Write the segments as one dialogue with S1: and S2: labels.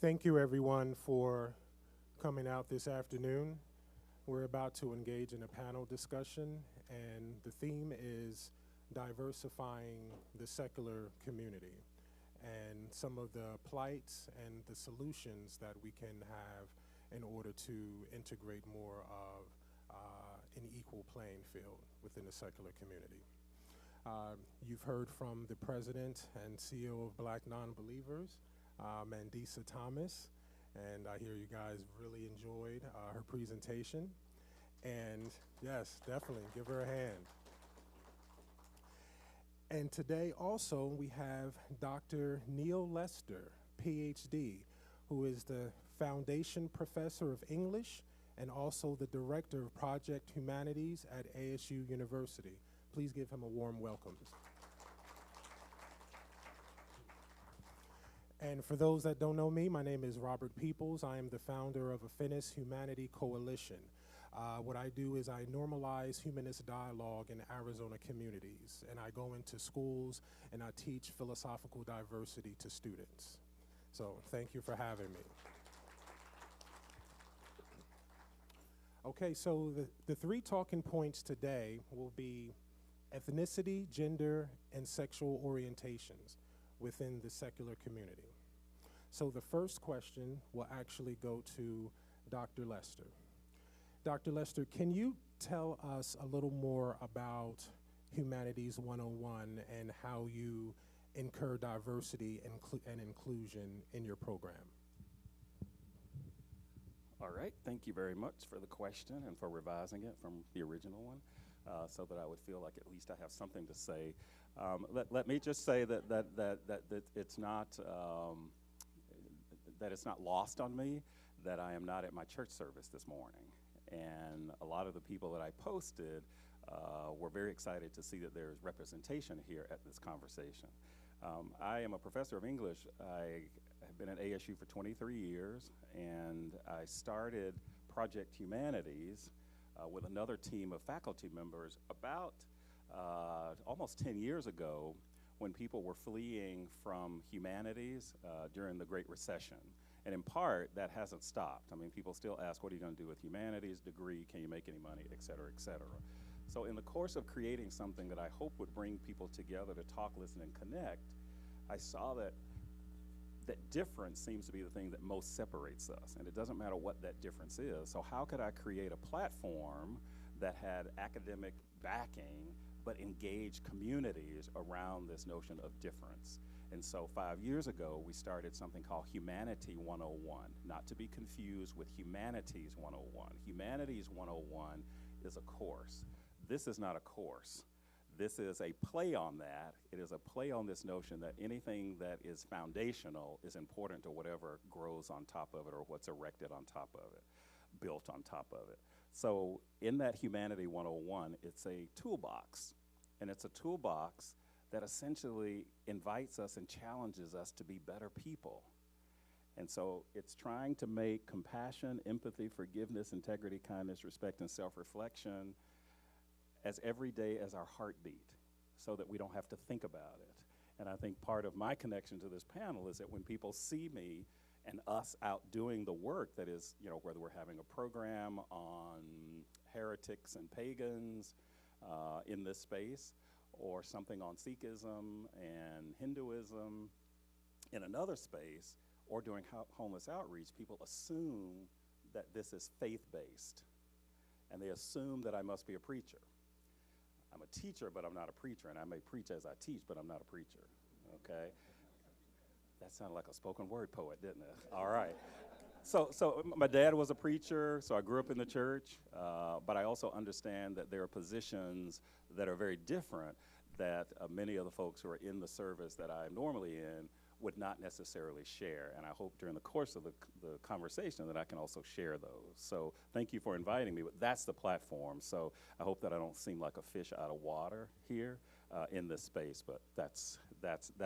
S1: Thank you, everyone, for coming out this afternoon. We're about to engage in a panel discussion, and the theme is diversifying the secular community and some of the plights and the solutions that we can have in order to integrate more of an equal playing field within the secular community. You've heard from the president and CEO of Black Nonbelievers, Mandisa Thomas, and I hear you guys really enjoyed her presentation. And yes, definitely give her a hand. And today also we have Dr. Neil Lester, PhD, who is the Foundation Professor of English and also the Director of Project Humanities at ASU University. Please give him a warm welcome. And for those that don't know me, my name is Robert Peoples. I am the founder of Affinis Humanity Coalition. What I do is I normalize humanist dialogue in Arizona communities, and I go into schools and I teach philosophical diversity to students. So thank you for having me. Okay, so the three talking points today will be ethnicity, gender, and sexual orientations within the secular community. So the first question will actually go to Dr. Lester. Dr. Lester, can you tell us a little more about Humanities 101 and how you incur diversity and inclusion in your program?
S2: All right, thank you very much for the question and for revising it from the original one so that I would feel like at least I have something to say. Let me just say that it's not lost on me that I am not at my church service this morning. And a lot of the people that I posted were very excited to see that there's representation here at this conversation. I am a professor of English. I have been at ASU for 23 years, and I started Project Humanities with another team of faculty members about almost 10 years ago when people were fleeing from humanities during the Great Recession. And in part, that hasn't stopped. I mean, people still ask, what are you going to do with humanities degree? Can you make any money, et cetera, et cetera. So in the course of creating something that I hope would bring people together to talk, listen, and connect, I saw that difference seems to be the thing that most separates us. And it doesn't matter what that difference is. So how could I create a platform that had academic backing but engage communities around this notion of difference? And so 5 years ago, we started something called Humanity 101, not to be confused with Humanities 101. Humanities 101 is a course. This is not a course. This is a play on that. It is a play on this notion that anything that is foundational is important to whatever grows on top of it or what's erected on top of it, built on top of it. So in that Humanity 101, it's a toolbox. And it's a toolbox that essentially invites us and challenges us to be better people. And so it's trying to make compassion, empathy, forgiveness, integrity, kindness, respect, and self-reflection as everyday as our heartbeat so that we don't have to think about it. And I think part of my connection to this panel is that when people see me and us out doing the work that is, whether we're having a program on heretics and pagans in this space, or something on Sikhism and Hinduism in another space, or doing homeless outreach, people assume that this is faith-based. And they assume that I must be a preacher. I'm a teacher, but I'm not a preacher, and I may preach as I teach, but I'm not a preacher, okay? That sounded like a spoken word poet, didn't it? All right. So my dad was a preacher, so I grew up in the church, but I also understand that there are positions that are very different that many of the folks who are in the service that I'm normally in would not necessarily share. And I hope during the course of the conversation that I can also share those. So thank you for inviting me, but that's the platform. So I hope that I don't seem like a fish out of water here in this space, but that's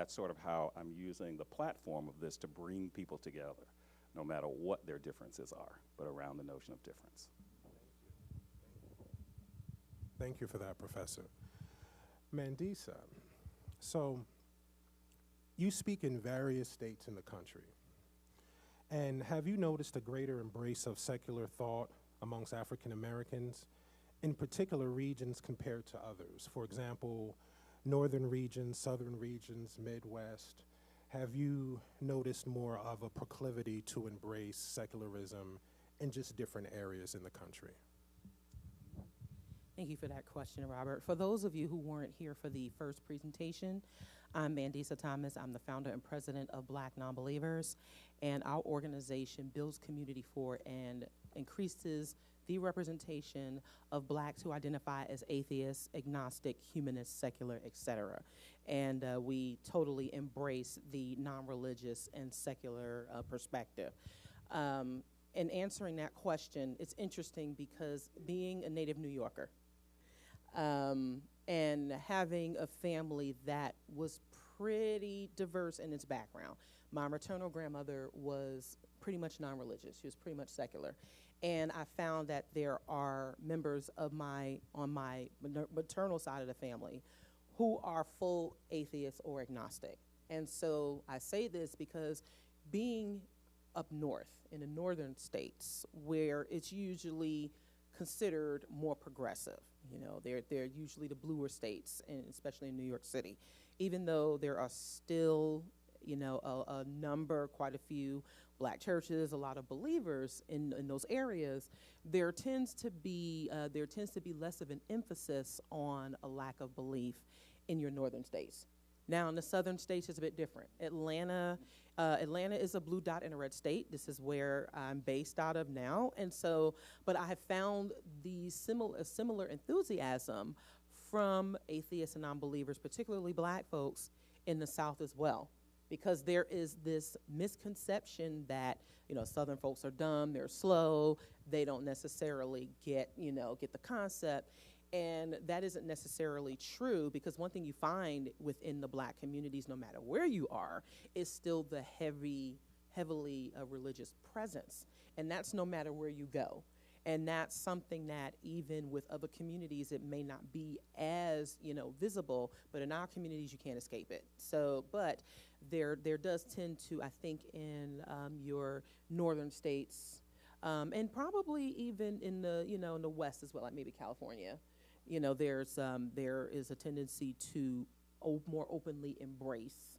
S2: sort of how I'm using the platform of this to bring people together, no matter what their differences are, but around the notion of difference.
S1: Thank you for that, Professor. Mandisa, so you speak in various states in the country, And have you noticed a greater embrace of secular thought amongst African Americans, in particular regions compared to others? For example, northern regions, southern regions, Midwest. Have you noticed more of a proclivity to embrace secularism in just different areas in the country?
S3: Thank you for that question, Robert. For those of you who weren't here for the first presentation, I'm Mandisa Thomas. I'm the founder and president of Black Nonbelievers, and our organization builds community for and increases the representation of Blacks who identify as atheists, agnostic, humanist, secular, etc. And we totally embrace the non-religious and secular perspective. In answering that question, it's interesting because being a native New Yorker, and having a family that was pretty diverse in its background. My maternal grandmother was pretty much non-religious. She was pretty much secular. And I found that there are members of on my maternal side of the family who are full atheists or agnostic. And so I say this because being up north in the northern states, where it's usually considered more progressive. You know, they're usually the bluer states, and especially in New York City. Even though there are still, you know, quite a few Black churches, a lot of believers in those areas, there tends to be less of an emphasis on a lack of belief in your northern states. Now, in the southern states, it's a bit different. Atlanta is a blue dot in a red state. This is where I'm based out of now. And so, but I have found a similar enthusiasm from atheists and non-believers, particularly Black folks in the South as well. Because there is this misconception that, you know, Southern folks are dumb, they're slow, they don't necessarily get the concept. And that isn't necessarily true, because one thing you find within the Black communities, no matter where you are, is still the heavily religious presence. And that's no matter where you go. And that's something that even with other communities, it may not be as, visible, but in our communities, you can't escape it. So, but there does tend to, I think, in your northern states, and probably even in the, in the West as well, like maybe California, there is a tendency to more openly embrace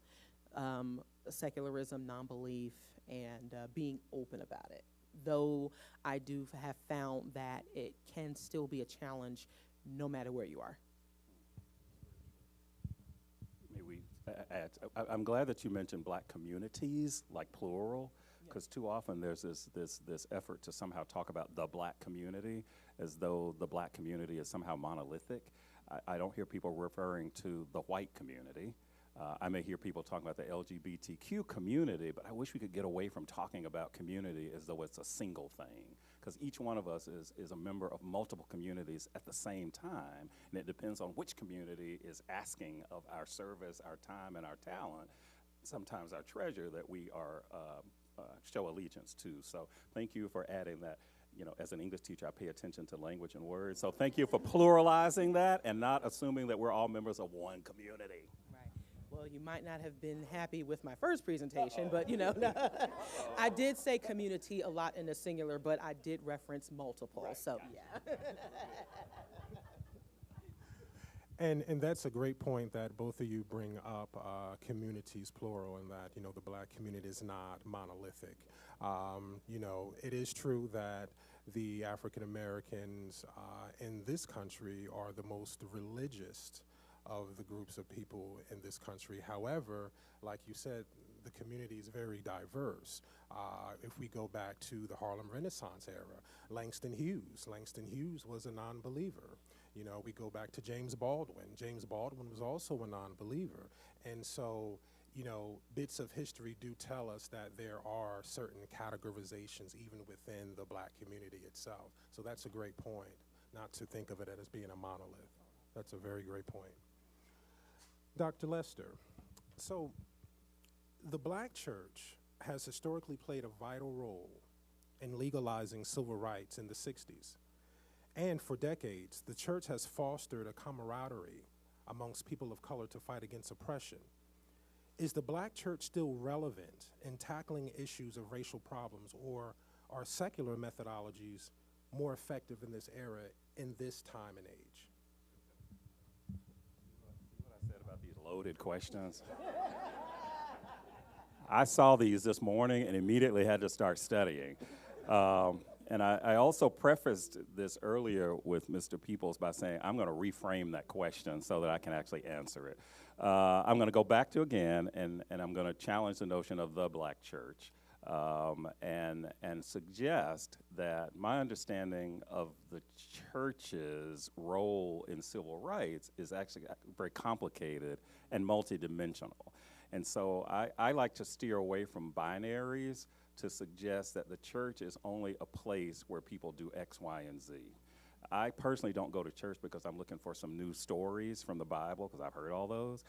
S3: secularism, non-belief, and being open about it. Though I do have found that it can still be a challenge no matter where you are.
S2: May we add? I'm glad that you mentioned Black communities, like plural, because too often there's this effort to somehow talk about the Black community as though the Black community is somehow monolithic. I don't hear people referring to the white community. I may hear people talking about the LGBTQ community, but I wish we could get away from talking about community as though it's a single thing, because each one of us is a member of multiple communities at the same time, and it depends on which community is asking of our service, our time, and our talent, sometimes our treasure, that we are show allegiance to. So thank you for adding that. As an English teacher, I pay attention to language and words, so thank you for pluralizing that and not assuming that we're all members of one community.
S3: Well, you might not have been happy with my first presentation, but I did say community a lot in the singular, but I did reference multiple, right, so yeah.
S1: And that's a great point that both of you bring up, communities plural, and that, the Black community is not monolithic. It is true that the African Americans in this country are the most religious of the groups of people in this country. However, like you said, the community is very diverse. If we go back to the Harlem Renaissance era, Langston Hughes was a non-believer. We go back to James Baldwin. James Baldwin was also a non-believer. And so, bits of history do tell us that there are certain categorizations even within the Black community itself. So that's a great point, not to think of it as being a monolith. That's a very great point. Dr. Lester, so the Black church has historically played a vital role in legalizing civil rights in the 60s. And for decades, the church has fostered a camaraderie amongst people of color to fight against oppression. is the black church still relevant in tackling issues of racial problems, or are secular methodologies more effective in this era, in this time and age?
S2: See what I said about these loaded questions? I saw these this morning and immediately had to start studying. And I also prefaced this earlier with Mr. Peoples by saying I'm going to reframe that question so that I can actually answer it. I'm going to go back to again, and I'm going to challenge the notion of the black church, and suggest that my understanding of the church's role in civil rights is actually very complicated and multidimensional. And so I like to steer away from binaries to suggest that the church is only a place where people do X, Y, and Z. I personally don't go to church because I'm looking for some new stories from the Bible, because I've heard all those.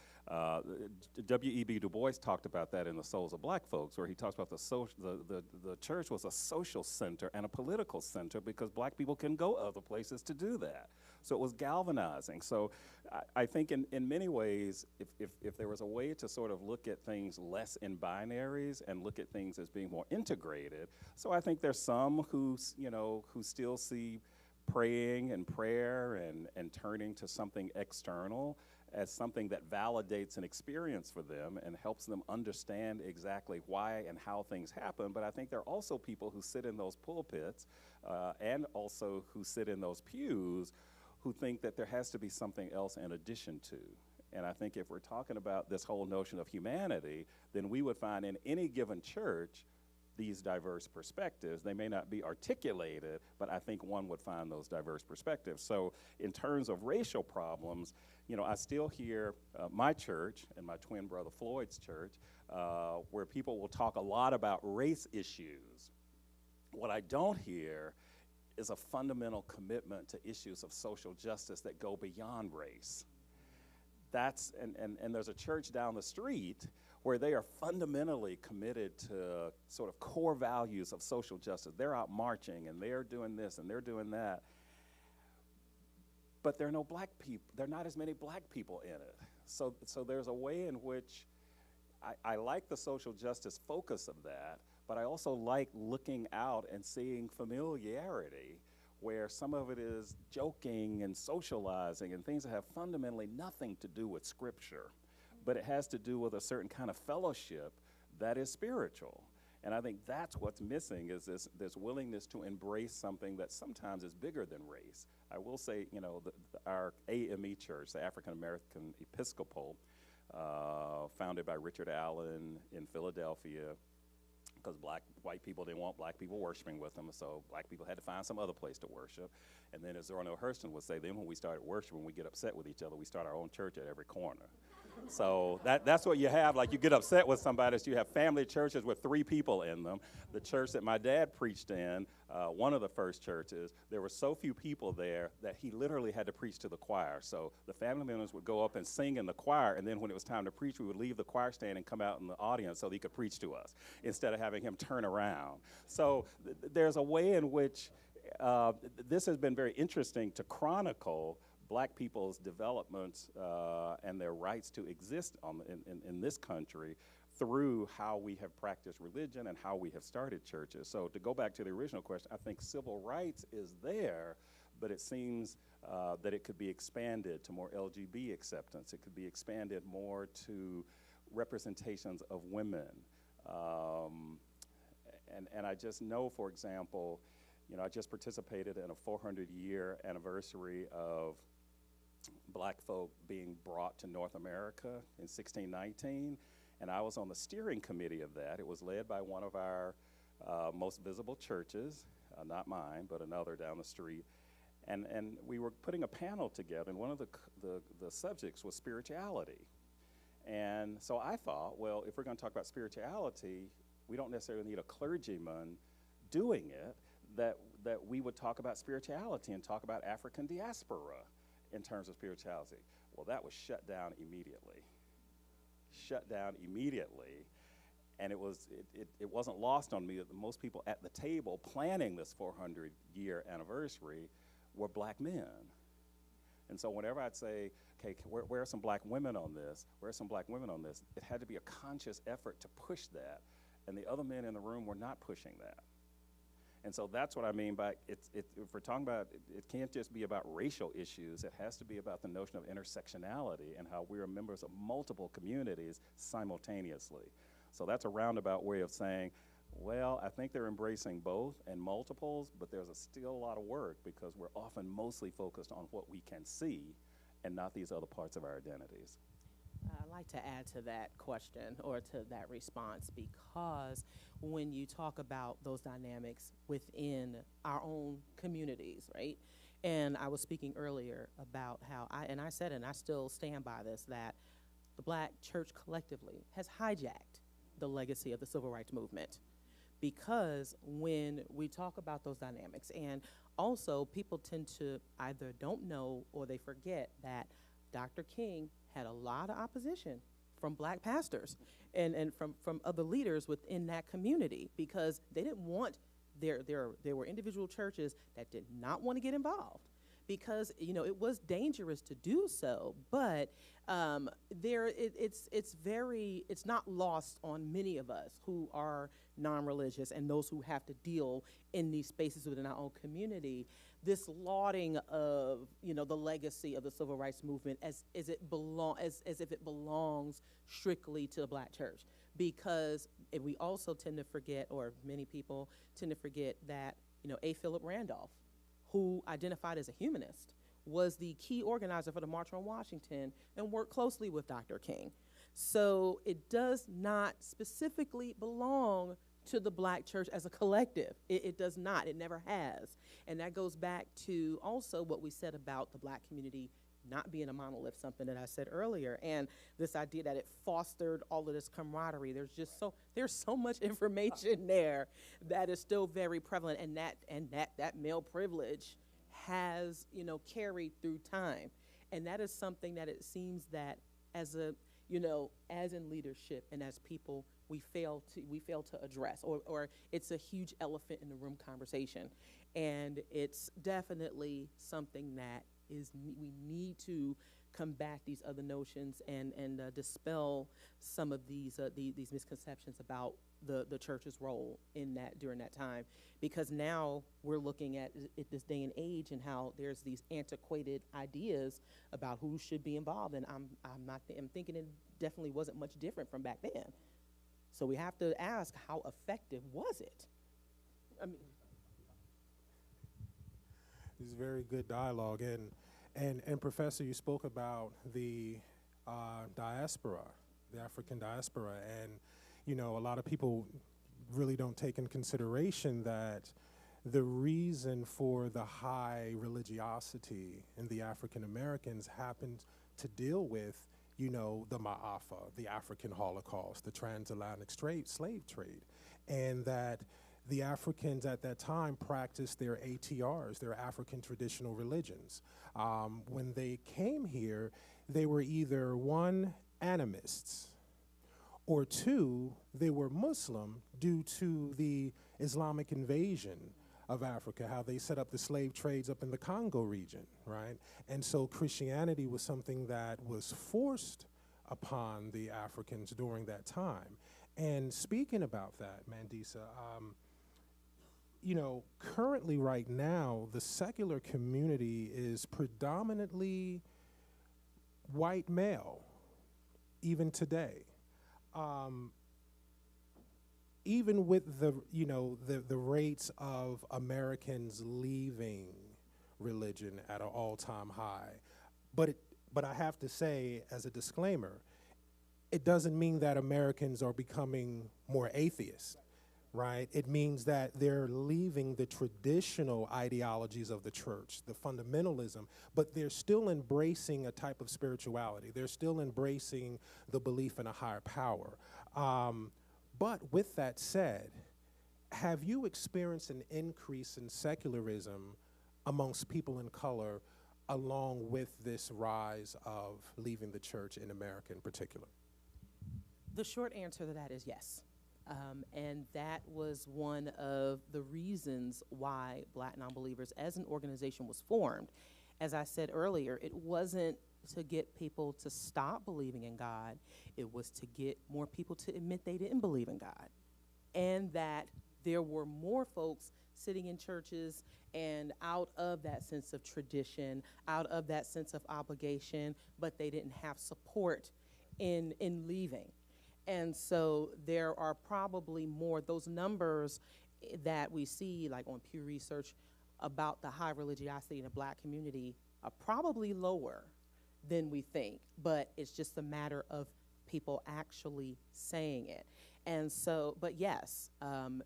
S2: W.E.B. Du Bois talked about that in The Souls of Black Folks, where he talks about the church was a social center and a political center because black people can go other places to do that. So it was galvanizing. So I think in many ways, if there was a way to sort of look at things less in binaries and look at things as being more integrated, so I think there's some who still see praying and prayer and turning to something external as something that validates an experience for them and helps them understand exactly why and how things happen. But I think there are also people who sit in those pulpits and also who sit in those pews who think that there has to be something else in addition to. And I think if we're talking about this whole notion of humanity, then we would find in any given church these diverse perspectives. They may not be articulated, but I think one would find those diverse perspectives. So in terms of racial problems, I still hear my church and my twin brother Floyd's church, where people will talk a lot about race issues. What I don't hear is a fundamental commitment to issues of social justice that go beyond race. And there's a church down the street where they are fundamentally committed to sort of core values of social justice. They're out marching and they're doing this and they're doing that. But there are no black people, there are not as many black people in it. So there's a way in which I like the social justice focus of that, but I also like looking out and seeing familiarity where some of it is joking and socializing and things that have fundamentally nothing to do with Scripture, but it has to do with a certain kind of fellowship that is spiritual. And I think that's what's missing, is this willingness to embrace something that sometimes is bigger than race. I will say, our AME church, the African American Episcopal, founded by Richard Allen in Philadelphia, because white people didn't want black people worshiping with them, so black people had to find some other place to worship. And then as Zora Hurston would say, then when we started worshiping, we get upset with each other, we start our own church at every corner. So that's what you have. Like, you get upset with somebody, so you have family churches with 3 people in them. The church that my dad preached in, one of the first churches, there were so few people there that he literally had to preach to the choir. So the family members would go up and sing in the choir, and then when it was time to preach, we would leave the choir stand and come out in the audience so that he could preach to us, instead of having him turn around. So there's a way in which this has been very interesting to chronicle black people's developments and their rights to exist in this country through how we have practiced religion and how we have started churches. So to go back to the original question, I think civil rights is there, but it seems that it could be expanded to more LGBT acceptance. It could be expanded more to representations of women. And I just know, for example, I just participated in a 400-year anniversary of black folk being brought to North America in 1619, and I was on the steering committee of that. It was led by one of our most visible churches, not mine, but another down the street, and we were putting a panel together, and one of the subjects was spirituality. And so I thought, well, if we're going to talk about spirituality, we don't necessarily need a clergyman doing it, that we would talk about spirituality and talk about African diaspora in terms of spirituality. Well, that was shut down immediately. And it wasn't lost on me that most people at the table planning this 400-year anniversary were black men. And so whenever I'd say, okay, where are some black women on this? Where are some black women on this? It had to be a conscious effort to push that. And the other men in the room were not pushing that. And so that's what I mean by if we're talking about, it can't just be about racial issues. It has to be about the notion of intersectionality and how we are members of multiple communities simultaneously. So that's a roundabout way of saying, well, I think they're embracing both and multiples, but there's still a lot of work because we're often mostly focused on what we can see and not these other parts of our identities.
S3: I'd like to add to that question or to that response, because when you talk about those dynamics within our own communities, right? And I was speaking earlier about how I said, and I still stand by this, that the black church collectively has hijacked the legacy of the civil rights movement. Because when we talk about those dynamics, and also people tend to either don't know or they forget that Dr. King had a lot of opposition from black pastors and from other leaders within that community, because they didn't want, there were individual churches that did not want to get involved, because it was dangerous to do so. But it's not lost on many of us who are non-religious and those who have to deal in these spaces within our own community, this lauding of the legacy of the civil rights movement as if it belongs strictly to the black church. Because we also tend to forget, or many people tend to forget, that A. Philip Randolph, who identified as a humanist, was the key organizer for the March on Washington and worked closely with Dr. King. So it does not specifically belong to the black church as a collective. It does not. It never has. And that goes back to also what we said about the black community not being a monolith, something that I said earlier, and this idea that it fostered all of this camaraderie. There's so much information there that is still very prevalent, and that male privilege has carried through time, and that is something that it seems that as in leadership and as people we fail to address, or it's a huge elephant in the room conversation, and it's definitely something that we need to combat these other notions and dispel some of these misconceptions about the church's role in that during that time, because now we're looking at this day and age and how there's these antiquated ideas about who should be involved, and I'm thinking it definitely wasn't much different from back then. So we have to ask, how effective was it? I mean,
S1: this is very good dialogue, and Professor, you spoke about the diaspora, the African diaspora, and a lot of people really don't take in consideration that the reason for the high religiosity in the African Americans happened to deal with the Ma'afa, the African Holocaust, the transatlantic slave trade, and that the Africans at that time practiced their ATRs, their African traditional religions. When they came here, they were either one, animists, or two, they were Muslim due to the Islamic invasion of Africa, how they set up the slave trades up in the Congo region, right? And so Christianity was something that was forced upon the Africans during that time. And speaking about that, Mandisa, currently right now, the secular community is predominantly white male, even today. Even with the rates of Americans leaving religion at an all-time high, but I have to say, as a disclaimer, it doesn't mean that Americans are becoming more atheist, right? It means that they're leaving the traditional ideologies of the church, the fundamentalism, but they're still embracing a type of spirituality. They're still embracing the belief in a higher power. But with that said, have you experienced an increase in secularism amongst people in color along with this rise of leaving the church in America in particular?
S3: The short answer to that is yes. And that was one of the reasons why Black Nonbelievers as an organization was formed. as I said earlier, it wasn't to get people to stop believing in God. It was to get more people to admit they didn't believe in God, and that there were more folks sitting in churches and out of that sense of tradition, out of that sense of obligation, but they didn't have support in leaving. And so there are probably more, those numbers that we see like on Pew Research about the high religiosity in the Black community are probably lower than we think, but it's just a matter of people actually saying it. And so, but yes,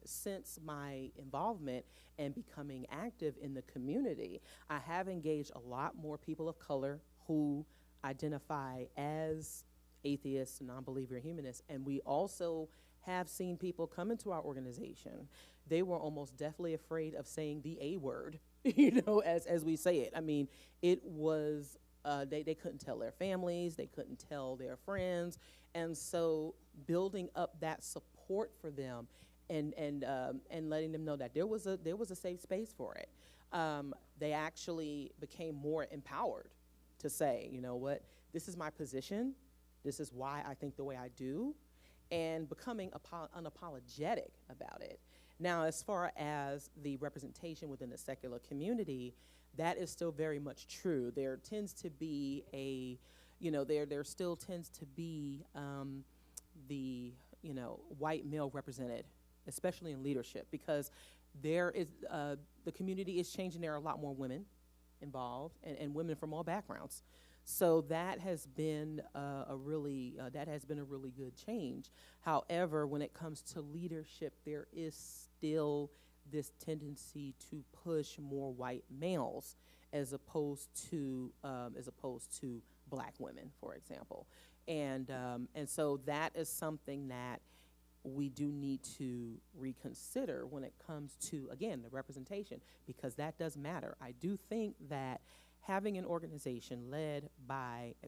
S3: since my involvement and becoming active in the community, I have engaged a lot more people of color who identify as atheists, non-believer, humanists, and we also have seen people come into our organization. They were almost deathly afraid of saying the A word, you know, as we say it. I mean, it was, they couldn't tell their families, they couldn't tell their friends, and so building up that support for them and letting them know that there was a safe space for it. They actually became more empowered to say, you know what, this is my position, this is why I think the way I do, and becoming unapologetic about it. Now, as far as the representation within the secular community, that is still very much true. There tends to be a, you know, there still tends to be the, you know, white male represented, especially in leadership, because there is, the community is changing. There are a lot more women involved, and women from all backgrounds. So that has been a really good change. However, when it comes to leadership, there is still this tendency to push more white males as opposed to Black women, for example, and so that is something that we do need to reconsider when it comes to, again, the representation, because that does matter. I do think that having an organization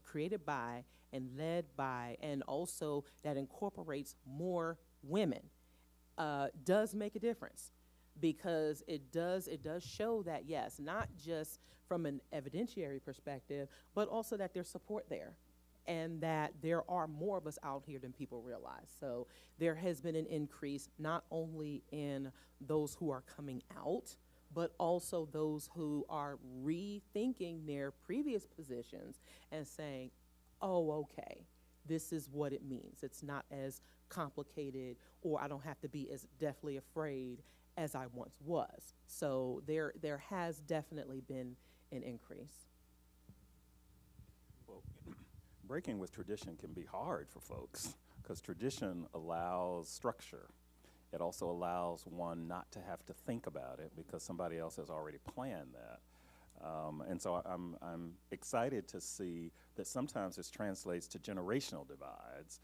S3: created by, and led by, and also that incorporates more women does make a difference, because it does show that, yes, not just from an evidentiary perspective, but also that there's support there, and that there are more of us out here than people realize. So there has been an increase not only in those who are coming out, but also those who are rethinking their previous positions and saying, oh, okay, this is what it means. It's not as complicated, or I don't have to be as deathly afraid as I once was. So there has definitely been an increase.
S2: Well, breaking with tradition can be hard for folks, because tradition allows structure. It also allows one not to have to think about it because somebody else has already planned that. And so I'm excited to see that sometimes this translates to generational divides,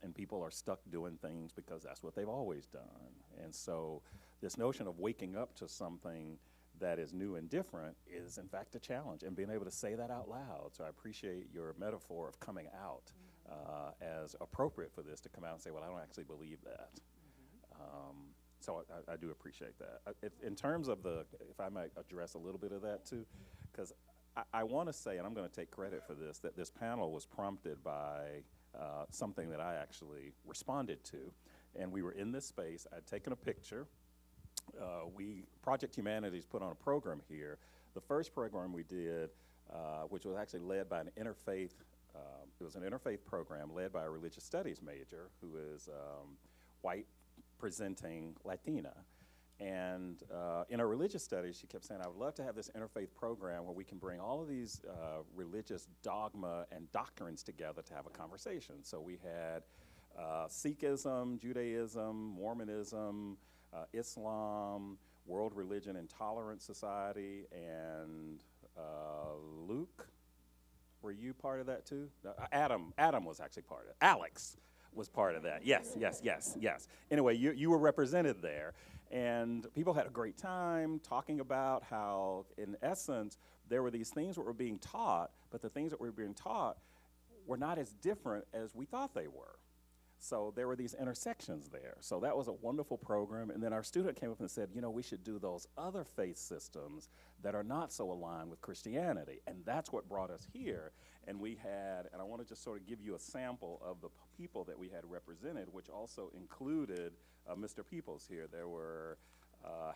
S2: and people are stuck doing things because that's what they've always done. And so this notion of waking up to something that is new and different is in fact a challenge, and being able to say that out loud. So I appreciate your metaphor of coming out as appropriate for this, to come out and say, well, I don't actually believe that. So I do appreciate that. In terms of if I might address a little bit of that too, because I want to say, and I'm going to take credit for this, that this panel was prompted by something that I actually responded to. And we were in this space. I'd taken a picture. Project Humanities put on a program here. The first program we did, which was actually led by an interfaith, it was an interfaith program led by a religious studies major who is white, presenting Latina. And in our religious studies, she kept saying, I would love to have this interfaith program where we can bring all of these religious dogma and doctrines together to have a conversation. So we had Sikhism, Judaism, Mormonism, Islam, World Religion Intolerance Society, and Luke, were you part of that too? Adam was actually part of it. Alex was part of that. Yes. Anyway, you were represented there, and people had a great time talking about how, in essence, there were these things that were being taught, but the things that were being taught were not as different as we thought they were. So there were these intersections there. So that was a wonderful program. And then our student came up and said, you know, we should do those other faith systems that are not so aligned with Christianity. And that's what brought us here. And we had, and I want to just sort of give you a sample of the people that we had represented, which also included Mr. Peoples here. There were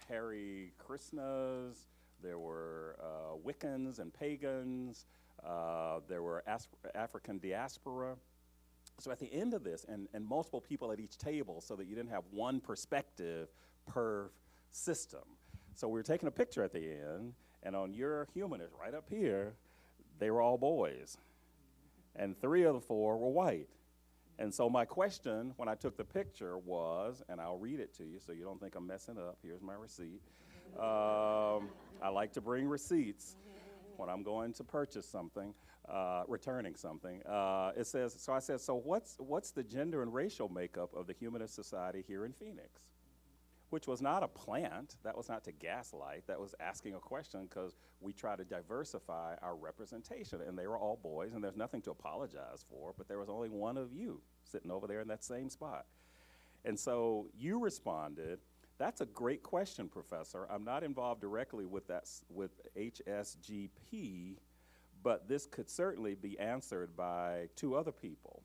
S2: Hare Krishnas, there were Wiccans and pagans, there were African diaspora. So at the end of this, and multiple people at each table so that you didn't have one perspective per system. So we were taking a picture at the end, and on your humanist right up here, they were all boys. And 3 of the 4 were white. And so my question when I took the picture was, and I'll read it to you so you don't think I'm messing up. Here's my receipt. I like to bring receipts when I'm going to purchase something, returning something. It says, so I said, so what's the gender and racial makeup of the Humanist Society here in Phoenix? Which was not a plant, that was not to gaslight, that was asking a question because we try to diversify our representation, and they were all boys, and there's nothing to apologize for, but there was only one of you sitting over there in that same spot. And so you responded, that's a great question, Professor. I'm not involved directly with HSGP, but this could certainly be answered by 2 other people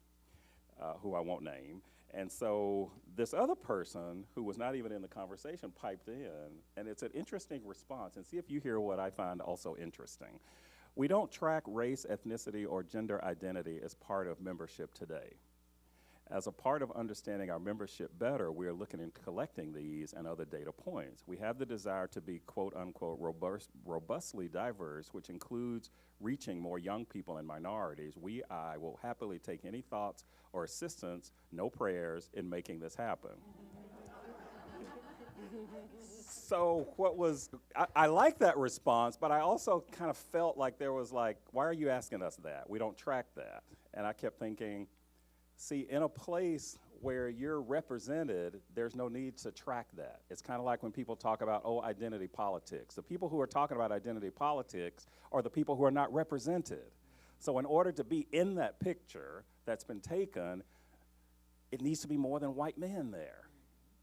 S2: who I won't name. And so this other person, who was not even in the conversation, piped in, and it's an interesting response. And see if you hear what I find also interesting. We don't track race, ethnicity, or gender identity as part of membership today. As a part of understanding our membership better, we are looking into collecting these and other data points. We have the desire to be, quote unquote, robustly diverse, which includes reaching more young people and minorities. I will happily take any thoughts or assistance, no prayers, in making this happen. So I like that response, but I also kind of felt like there was like, why are you asking us that? We don't track that. And I kept thinking, see, in a place where you're represented, there's no need to track that. It's kind of like when people talk about, oh, identity politics. The people who are talking about identity politics are the people who are not represented. So in order to be in that picture that's been taken, it needs to be more than white men there.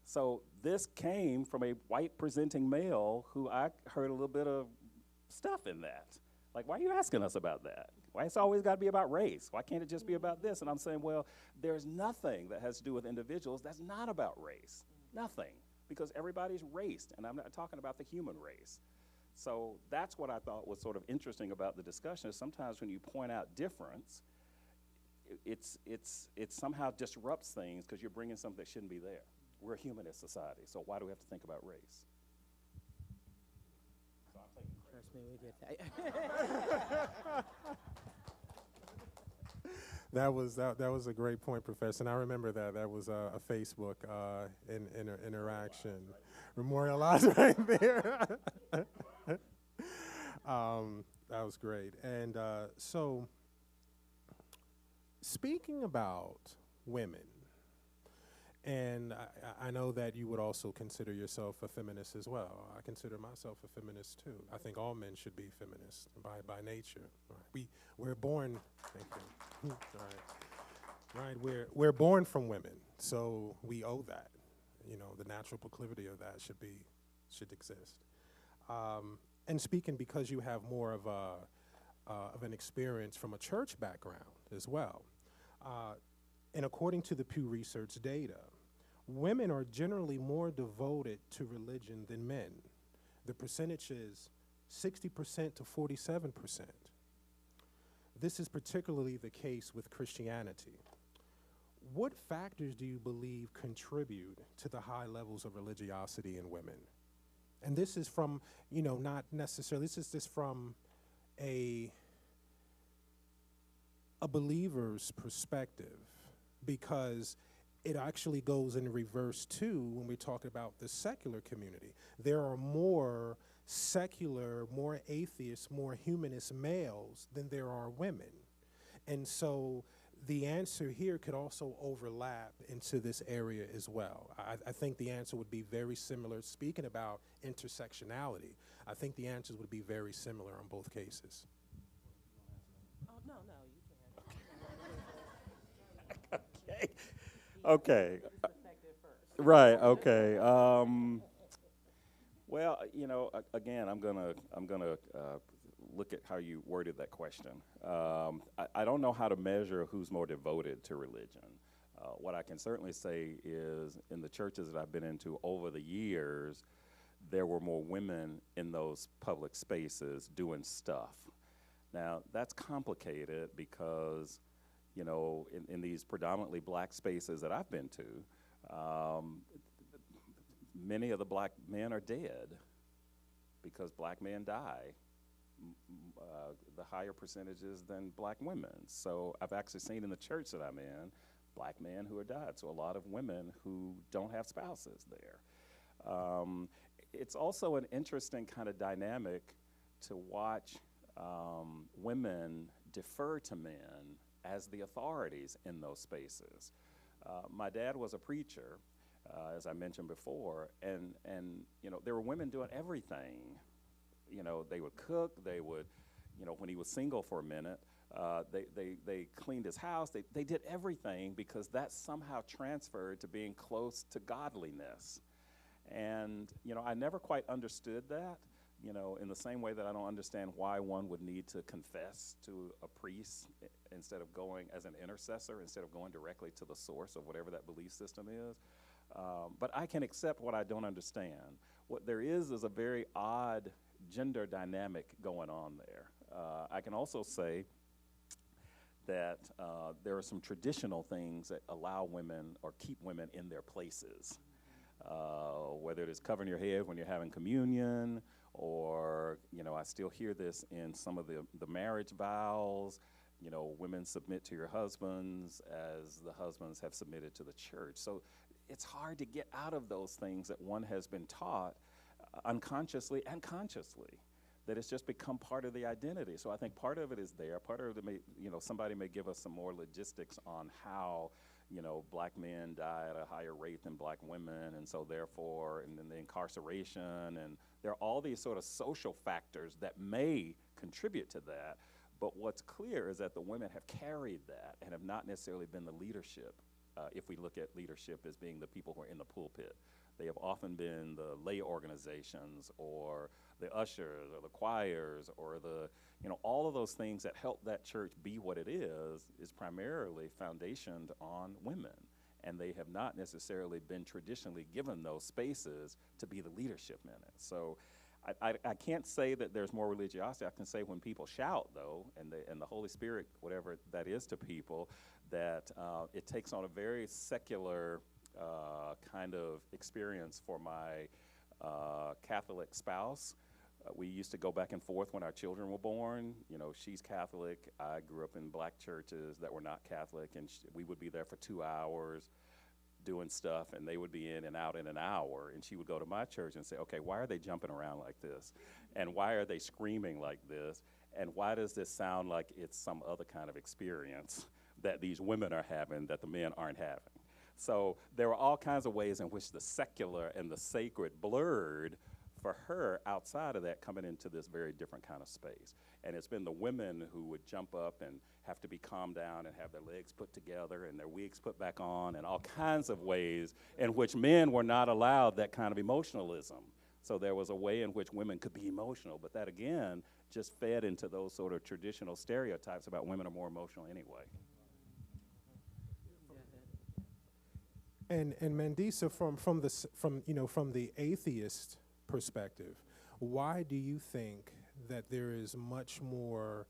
S2: So this came from a white presenting male who I heard a little bit of stuff in that. Like, why are you asking us about that? Why it's always got to be about race? Why can't it just be about this? And I'm saying, well, there's nothing that has to do with individuals that's not about race. Nothing. Because everybody's raced, and I'm not talking about the human race. So that's what I thought was sort of interesting about the discussion, is sometimes when you point out difference, it somehow disrupts things because you're bringing something that shouldn't be there. We're a humanist society, so why do we have to think about race? So I'm taking credit.
S3: Trust me, we get that.
S1: That was a great point, Professor. And I remember that was a Facebook interaction, memorialized right there. That was great. And so, speaking about women, and I know that you would also consider yourself a feminist as well. I consider myself a feminist too. I think all men should be feminists by nature. Right? We're born. Thank you. Right. We're born from women, so we owe that. You know, the natural proclivity of that should exist. And speaking because you have more of an experience from a church background as well. And according to the Pew Research data, women are generally more devoted to religion than men. The percentage is 60% to 47%. This is particularly the case with Christianity. What factors do you believe contribute to the high levels of religiosity in women? And this is from, not necessarily, this is just from a believer's perspective, because it actually goes in reverse too when we talk about the secular community. There are more secular, more atheist, more humanist males than there are women. And so the answer here could also overlap into this area as well. I think the answer would be very similar. Speaking about intersectionality, I think the answers would be very similar on both cases.
S3: Oh, no, you can.
S2: Okay. Okay. Right. Okay. Well, again, I'm gonna look at how you worded that question. I don't know how to measure who's more devoted to religion. What I can certainly say is in the churches that I've been into over the years, there were more women in those public spaces doing stuff. Now, that's complicated because, in these predominantly black spaces that I've been to, many of the black men are dead because black men die the higher percentages than black women. So I've actually seen in the church that I'm in, black men who have died. So a lot of women who don't have spouses there. It's also an interesting kind of dynamic to watch women defer to men as the authorities in those spaces. My dad was a preacher, as I mentioned before, and there were women doing everything. They would cook, they would, when he was single for a minute, they cleaned his house, they did everything because that somehow transferred to being close to godliness. And, I never quite understood that, in the same way that I don't understand why one would need to confess to a priest instead of going as an intercessor, instead of going directly to the source of whatever that belief system is. But I can accept what I don't understand. What there is a very odd gender dynamic going on there. I can also say that there are some traditional things that allow women or keep women in their places. Whether it is covering your head when you're having communion, or, I still hear this in some of the marriage vows, women submit to your husbands as the husbands have submitted to the church. So it's hard to get out of those things that one has been taught unconsciously and consciously, that it's just become part of the identity. So I think part of it is there. Part of it may, somebody may give us some more logistics on how, black men die at a higher rate than black women, and so therefore, and then the incarceration, and there are all these sort of social factors that may contribute to that. But what's clear is that the women have carried that and have not necessarily been the leadership. If we look at leadership as being the people who are in the pulpit, they have often been the lay organizations or the ushers or the choirs or the, all of those things that help that church be what it is primarily foundationed on women. And they have not necessarily been traditionally given those spaces to be the leadership in it. So I can't say that there's more religiosity. I can say when people shout, though, and the Holy Spirit, whatever that is to people, that it takes on a very secular kind of experience for my Catholic spouse. We used to go back and forth when our children were born. She's Catholic. I grew up in black churches that were not Catholic, and we would be there for 2 hours doing stuff, and they would be in and out in an hour, and she would go to my church and say, okay, why are they jumping around like this? And why are they screaming like this? And why does this sound like it's some other kind of experience that these women are having that the men aren't having? So there were all kinds of ways in which the secular and the sacred blurred for her outside of that, coming into this very different kind of space. And it's been the women who would jump up and have to be calmed down and have their legs put together and their wigs put back on, and all kinds of ways in which men were not allowed that kind of emotionalism. So there was a way in which women could be emotional, but that again just fed into those sort of traditional stereotypes about women are more emotional anyway.
S1: And Mandisa, from the atheist perspective, why do you think that there is much more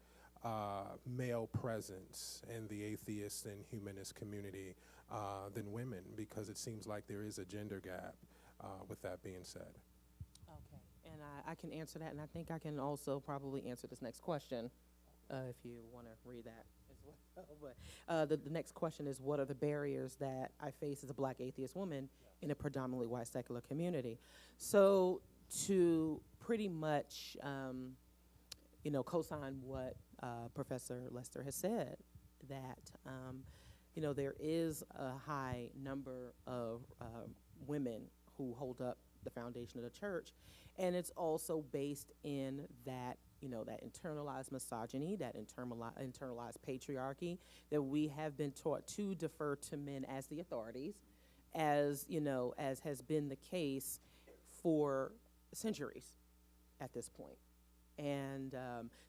S1: male presence in the atheist and humanist community than women? Because it seems like there is a gender gap, with that being said.
S3: Okay, and I can answer that, and I think I can also probably answer this next question, if you want to read that as well. But the next question is, what are the barriers that I face as a black atheist woman in a predominantly white secular community? So to pretty much, co-sign what Professor Lester has said, that, there is a high number of women who hold up the foundation of the church, and it's also based in that that internalized misogyny, that internalized patriarchy, that we have been taught to defer to men as the authorities, as has been the case for centuries at this point. And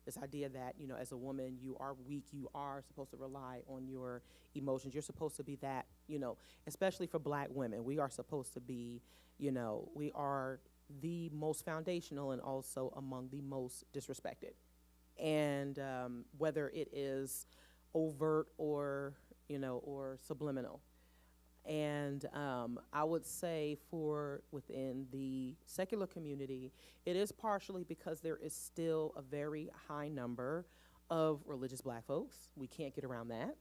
S3: this idea that, as a woman, you are weak, you are supposed to rely on your emotions. You're supposed to be that, especially for Black women, we are supposed to be, we are the most foundational and also among the most disrespected. And whether it is overt or, or subliminal. And I would say for within the secular community, it is partially because there is still a very high number of religious Black folks. We can't get around that.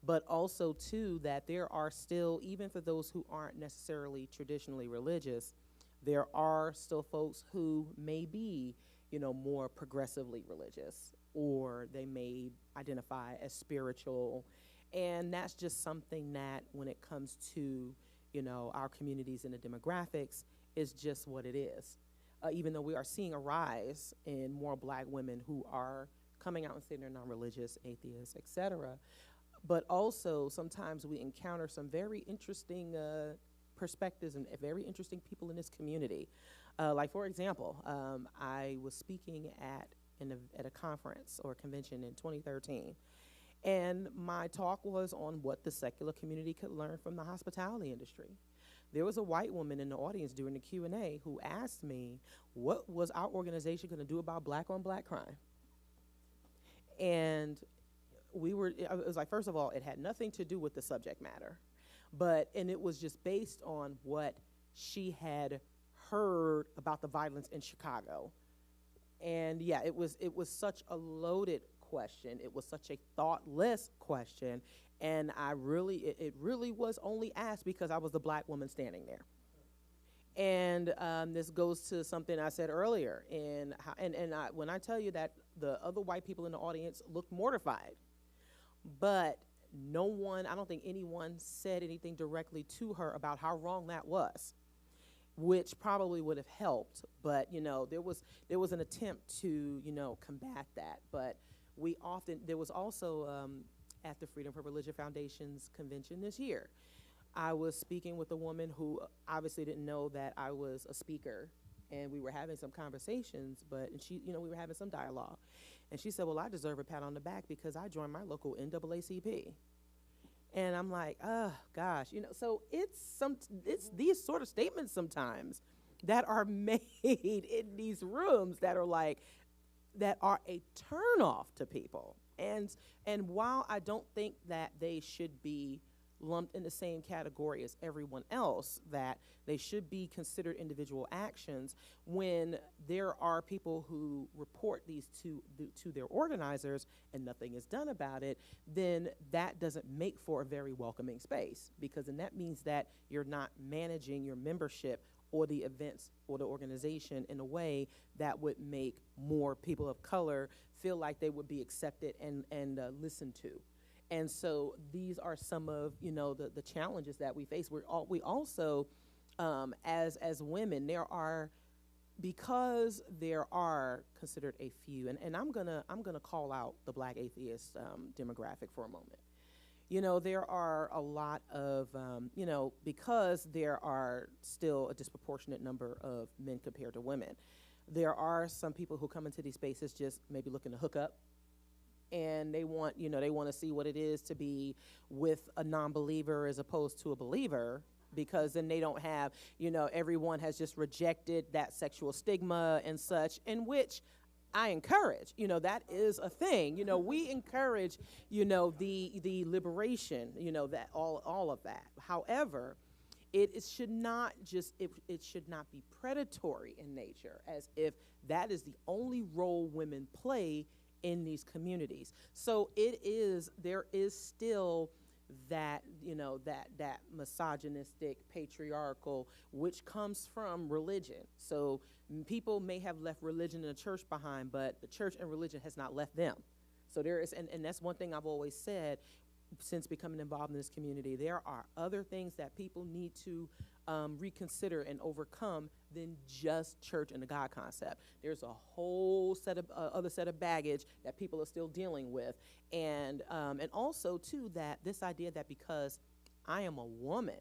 S3: But also, too, that there are still, even for those who aren't necessarily traditionally religious, there are still folks who may be, more progressively religious, or they may identify as spiritual. And that's just something that when it comes to, our communities and the demographics is just what it is. Even though we are seeing a rise in more Black women who are coming out and saying they're non-religious, atheists, et cetera. But also sometimes we encounter some very interesting perspectives and very interesting people in this community. Like, for example, I was speaking at a conference or convention in 2013. And my talk was on what the secular community could learn from the hospitality industry. There was a white woman in the audience during the Q&A who asked me, what was our organization going to do about Black on Black crime? And it was like, first of all, it had nothing to do with the subject matter, and it was just based on what she had heard about the violence in Chicago. And yeah, it was such a loaded question. It was such a thoughtless question, and it really was only asked because I was the Black woman standing there. And this goes to something I said earlier, when I tell you that the other white people in the audience looked mortified, but I don't think anyone said anything directly to her about how wrong that was, which probably would have helped. But there was an attempt to combat that, but there was also at the Freedom for Religion Foundation's convention this year, I was speaking with a woman who obviously didn't know that I was a speaker, and we were having some conversations, and she, we were having some dialogue, and she said, well, I deserve a pat on the back because I joined my local NAACP. And I'm like, oh gosh, so it's these sort of statements sometimes that are made in these rooms that are a turnoff to people. And while I don't think that they should be lumped in the same category as everyone else, that they should be considered individual actions, when there are people who report these to their organizers and nothing is done about it, then that doesn't make for a very welcoming space, because then that means that you're not managing your membership or the events or the organization in a way that would make more people of color feel like they would be accepted and listened to. And so these are some of the challenges that we face. We also, as women, because there are considered a few, and I'm gonna call out the Black atheist demographic for a moment. There are a lot of, because there are still a disproportionate number of men compared to women, there are some people who come into these spaces just maybe looking to hook up, and they want to see what it is to be with a non-believer as opposed to a believer, because then they don't have, everyone has just rejected that sexual stigma and such, in which I encourage, that is a thing. We encourage, the liberation, that all of that. However, it should not be predatory in nature, as if that is the only role women play in these communities. So there is still that, that misogynistic, patriarchal, which comes from religion. So people may have left religion and the church behind, but the church and religion has not left them. So there is, and that's one thing I've always said since becoming involved in this community, there are other things that people need to reconsider and overcome than just church and the God concept. There's a whole set of other set of baggage that people are still dealing with, and also too that this idea that because I am a woman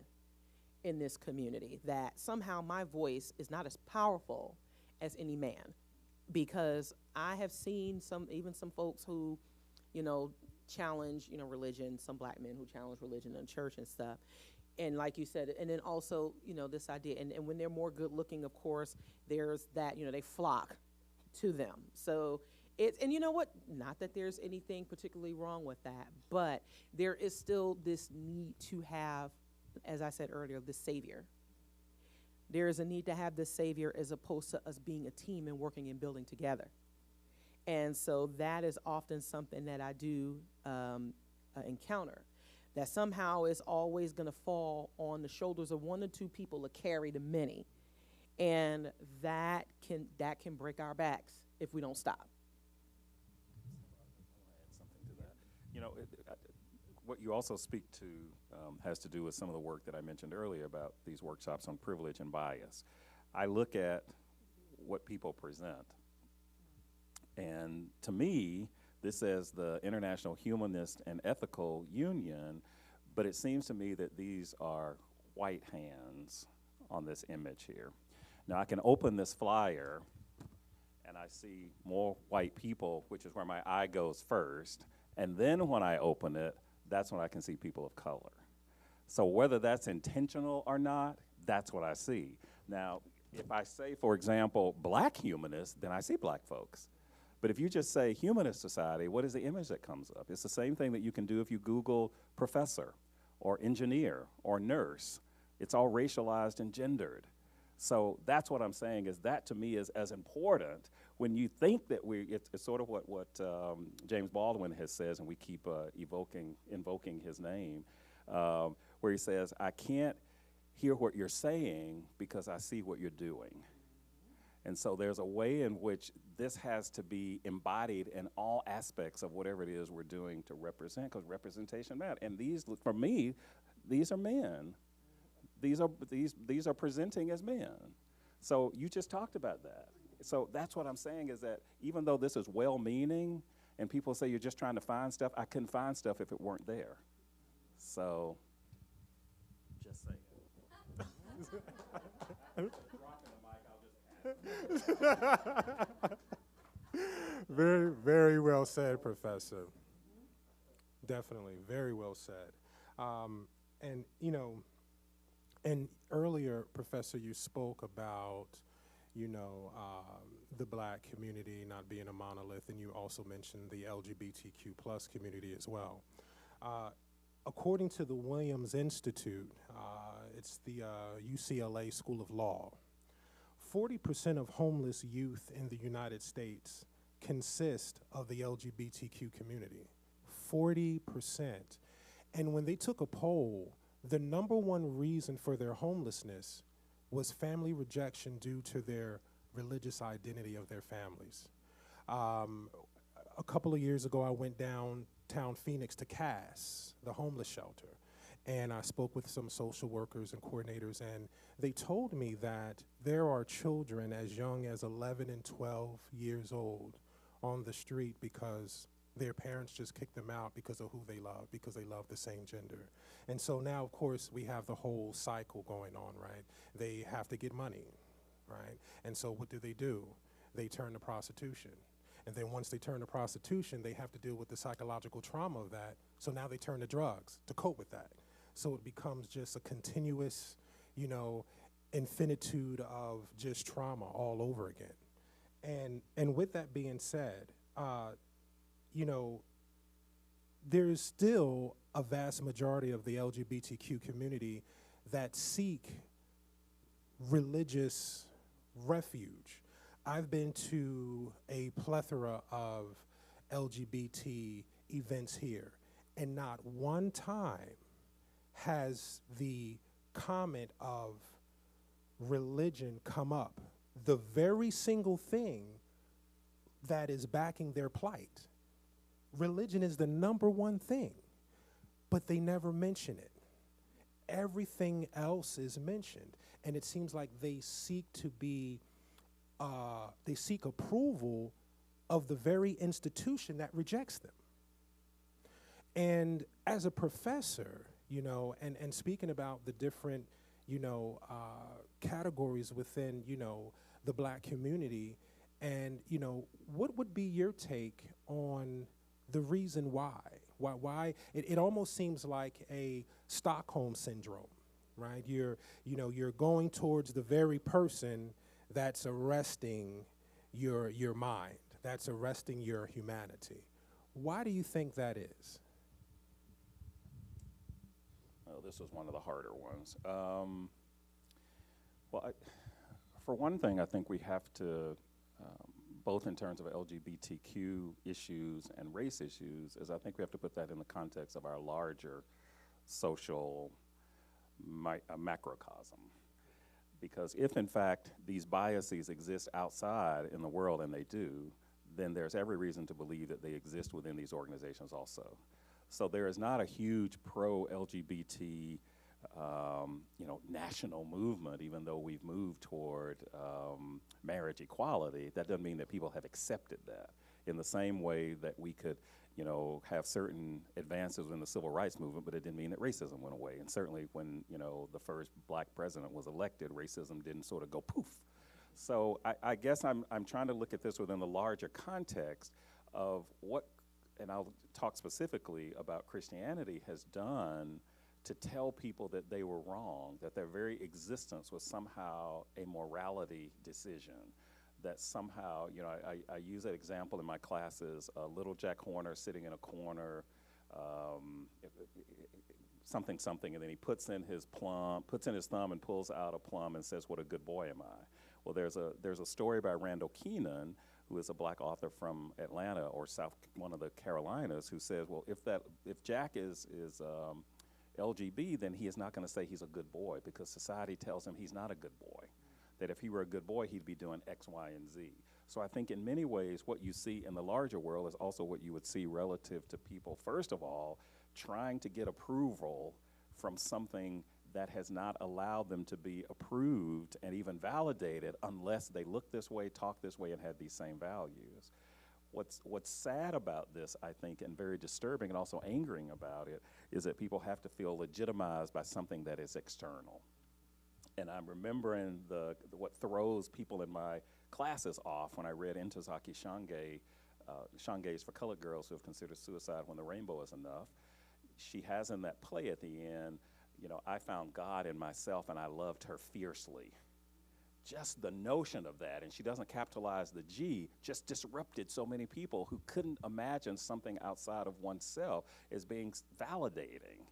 S3: in this community, that somehow my voice is not as powerful as any man, because I have seen some folks who, challenge, religion, some black men who challenge religion in church and stuff. And like you said, and then also, this idea, and when they're more good looking, of course, there's that, they flock to them. So and you know what, not that there's anything particularly wrong with that, but there is still this need to have, as I said earlier, the savior. There is a need to have this savior as opposed to us being a team and working and building together. And so that is often something that I do encounter, that somehow is always going to fall on the shoulders of one or two people to carry the many. And that can break our backs if we don't stop.
S2: What you also speak to has to do with some of the work that I mentioned earlier about these workshops on privilege and bias. I look at what people present, and to me, this says the International Humanist and Ethical Union, but it seems to me that these are white hands on this image here. Now, I can open this flyer, and I see more white people, which is where my eye goes first, and then when I open it, that's when I can see people of color. So whether that's intentional or not, that's what I see. Now, if I say, for example, black humanists, then I see black folks. But if you just say humanist society, what is the image that comes up? It's the same thing that you can do if you Google professor or engineer or nurse. It's all racialized and gendered. So that's what I'm saying, is that to me is as important when you think that it's sort of what James Baldwin has says, and we keep invoking his name, where he says, I can't hear what you're saying because I see what you're doing. And so there's a way in which this has to be embodied in all aspects of whatever it is we're doing to represent, because representation matters. And these, for me, these are men. These are presenting as men. So you just talked about that. So that's what I'm saying, is that even though this is well-meaning and people say you're just trying to find stuff, I couldn't find stuff if it weren't there. So just saying.
S1: Very, very well said, Professor. Definitely, very well said. And earlier, Professor, you spoke about, the black community not being a monolith, and you also mentioned the LGBTQ plus community as well. According to the Williams Institute, it's the UCLA School of Law, 40% of homeless youth in the United States consist of the LGBTQ community, 40%. And when they took a poll, the number one reason for their homelessness was family rejection due to their religious identity of their families. A couple of years ago, I went downtown Phoenix to Cass, the homeless shelter, and I spoke with some social workers and coordinators, and they told me that there are children as young as 11 and 12 years old on the street because their parents just kicked them out because of who they love, because they love the same gender. And so now, of course, we have the whole cycle going on, right? They have to get money, right? And so what do? They turn to prostitution. And then once they turn to prostitution, they have to deal with the psychological trauma of that. So now they turn to drugs to cope with that. So it becomes just a continuous, infinitude of just trauma all over again. And with that being said, there's still a vast majority of the LGBTQ community that seek religious refuge. I've been to a plethora of LGBT events here, and not one time has the comment of religion come up, the very single thing that is backing their plight. Religion is the number one thing, but they never mention it. everything else is mentioned. And it seems like they seek to be, they seek approval of the very institution that rejects them. And as a professor, you know, and speaking about the different, you know, categories within, you know, the Black community, and, you know, what would be your take on the reason why? Why it almost seems like a Stockholm syndrome, right? You're going towards the very person that's arresting your mind, that's arresting your humanity. Why do you think that is?
S2: Well, this was one of the harder ones. For one thing, I think we have to, both in terms of LGBTQ issues and race issues, is I think we have to put that in the context of our larger social macrocosm. Because if, in fact, these biases exist outside in the world, and they do, then there's every reason to believe that they exist within these organizations also. So there is not a huge pro-LGBT national movement, even though we've moved toward marriage equality. That doesn't mean that people have accepted that. In the same way that we could, you know, have certain advances in the civil rights movement, but it didn't mean that racism went away. And certainly when, you know, the first Black president was elected, racism didn't sort of go poof. So I guess I'm trying to look at this within the larger context of what, and I'll talk specifically about Christianity has done to tell people that they were wrong, that their very existence was somehow a morality decision, that somehow, you know, I use that example in my classes, little Jack Horner sitting in a corner, something, and then he puts in his thumb and pulls out a plum and says, "What a good boy am I." Well, there's a story by Randall Keenan, who is a Black author from Atlanta or one of the Carolinas, who says, well, if Jack is LGB, then he is not going to say he's a good boy, because society tells him he's not a good boy. That if he were a good boy, he'd be doing X, Y, and Z. So I think in many ways, what you see in the larger world is also what you would see relative to people, first of all, trying to get approval from something that has not allowed them to be approved and even validated unless they look this way, talk this way, and had these same values. What's sad about this, I think, and very disturbing and also angering about it, is that people have to feel legitimized by something that is external. And I'm remembering what throws people in my classes off when I read Ntozake Shange's For Colored Girls Who Have Considered Suicide When the Rainbow Is Enough. She has in that play at the end, you know, I found God in myself and I loved her fiercely. Just the notion of that, and she doesn't capitalize the G, just disrupted so many people who couldn't imagine something outside of oneself as being validating.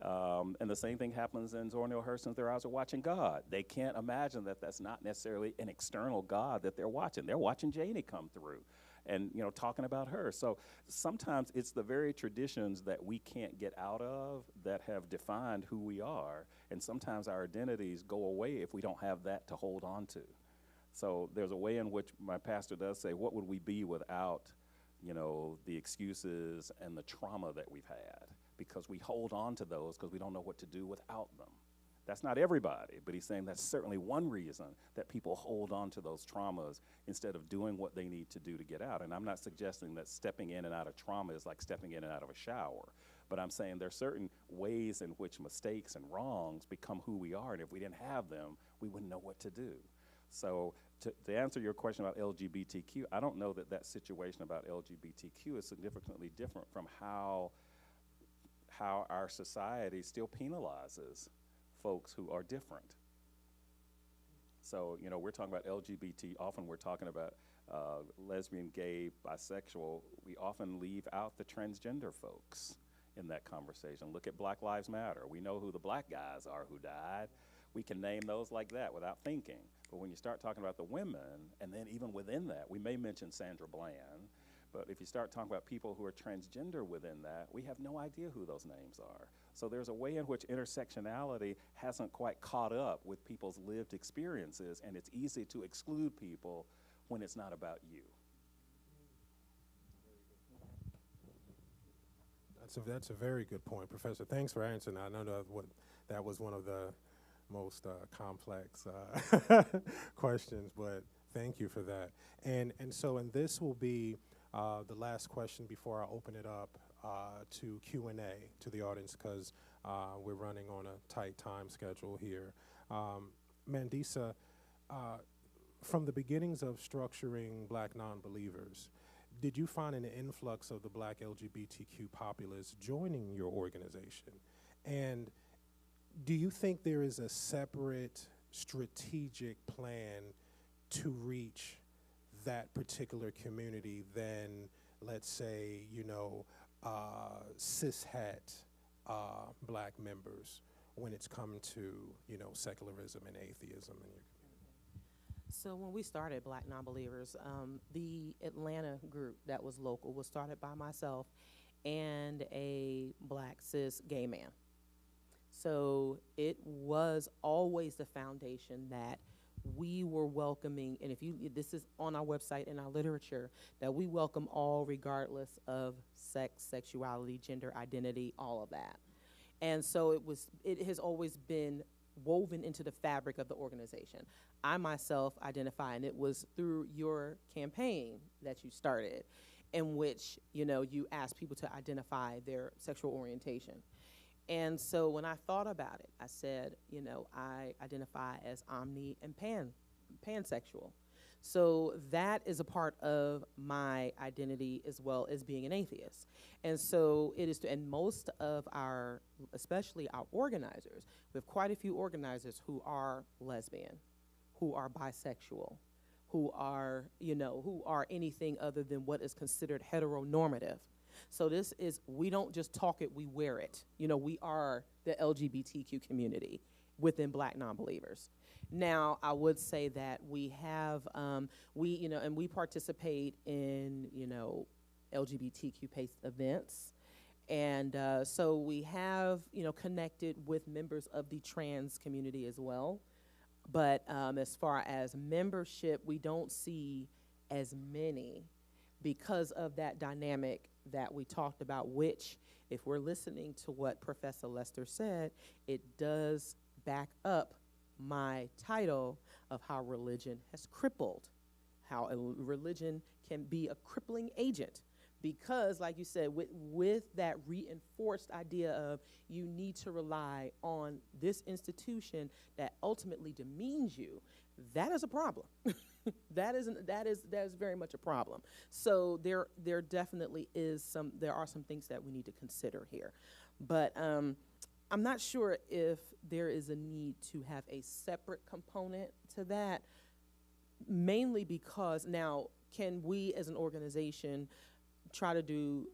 S2: And the same thing happens in Zora Neale Hurston's Their Eyes Are Watching God. They can't imagine that that's not necessarily an external God that they're watching. They're watching Janie come through and, you know, talking about her. So sometimes it's the very traditions that we can't get out of that have defined who we are. And sometimes our identities go away if we don't have that to hold on to. So there's a way in which my pastor does say, what would we be without, you know, the excuses and the trauma that we've had? Because we hold on to those because we don't know what to do without them. That's not everybody, but he's saying that's certainly one reason that people hold on to those traumas instead of doing what they need to do to get out. And I'm not suggesting that stepping in and out of trauma is like stepping in and out of a shower, but I'm saying there are certain ways in which mistakes and wrongs become who we are, and if we didn't have them, we wouldn't know what to do. So to answer your question about LGBTQ, I don't know that that situation about LGBTQ is significantly different from how our society still penalizes folks who are different. So, you know, we're talking about LGBT, often we're talking about lesbian, gay, bisexual. We often leave out the transgender folks in that conversation. Look at Black Lives Matter. We know who the black guys are who died. We can name those like that without thinking. But when you start talking about the women, and then even within that, we may mention Sandra Bland, but if you start talking about people who are transgender within that, we have no idea who those names are. So there's a way in which intersectionality hasn't quite caught up with people's lived experiences, and it's easy to exclude people when it's not about you.
S1: That's a very good point, Professor. Thanks for answering that. I know that was one of the most complex questions, but thank you for that. And this will be the last question before I open it up to Q&A to the audience, because we're running on a tight time schedule here. Mandisa, from the beginnings of structuring Black non-believers, did you find an influx of the Black LGBTQ populace joining your organization? And do you think there is a separate strategic plan to reach that particular community than, let's say, cishet Black members when it's come to, secularism and atheism in your community?
S3: So when we started Black Nonbelievers, the Atlanta group that was local was started by myself and a Black cis gay man. So it was always the foundation that we were welcoming, and this is on our website and our literature, that we welcome all regardless of sex, sexuality, gender identity, all of that. And so it has always been woven into the fabric of the organization. I myself identify, and it was through your campaign that you started, in which, you asked people to identify their sexual orientation. And so when I thought about it, I said, I identify as omni and pansexual. So that is a part of my identity as well as being an atheist. And so it is, and most of our, especially our organizers, we have quite a few organizers who are lesbian, who are bisexual, who are, who are anything other than what is considered heteronormative. So this is, we don't just talk it, we wear it. We are the LGBTQ community within Black Nonbelievers. Now, I would say that we have, and we participate in, LGBTQ-based events. And so we have, connected with members of the trans community as well. But as far as membership, we don't see as many because of that dynamic that we talked about, which, if we're listening to what Professor Lester said, it does back up my title of how religion has crippled, how religion can be a crippling agent. Because, like you said, with that reinforced idea of you need to rely on this institution that ultimately demeans you, that is a problem. That is very much a problem. So there definitely there are some things that we need to consider here. But I'm not sure if there is a need to have a separate component to that, mainly because now, can we as an organization try to do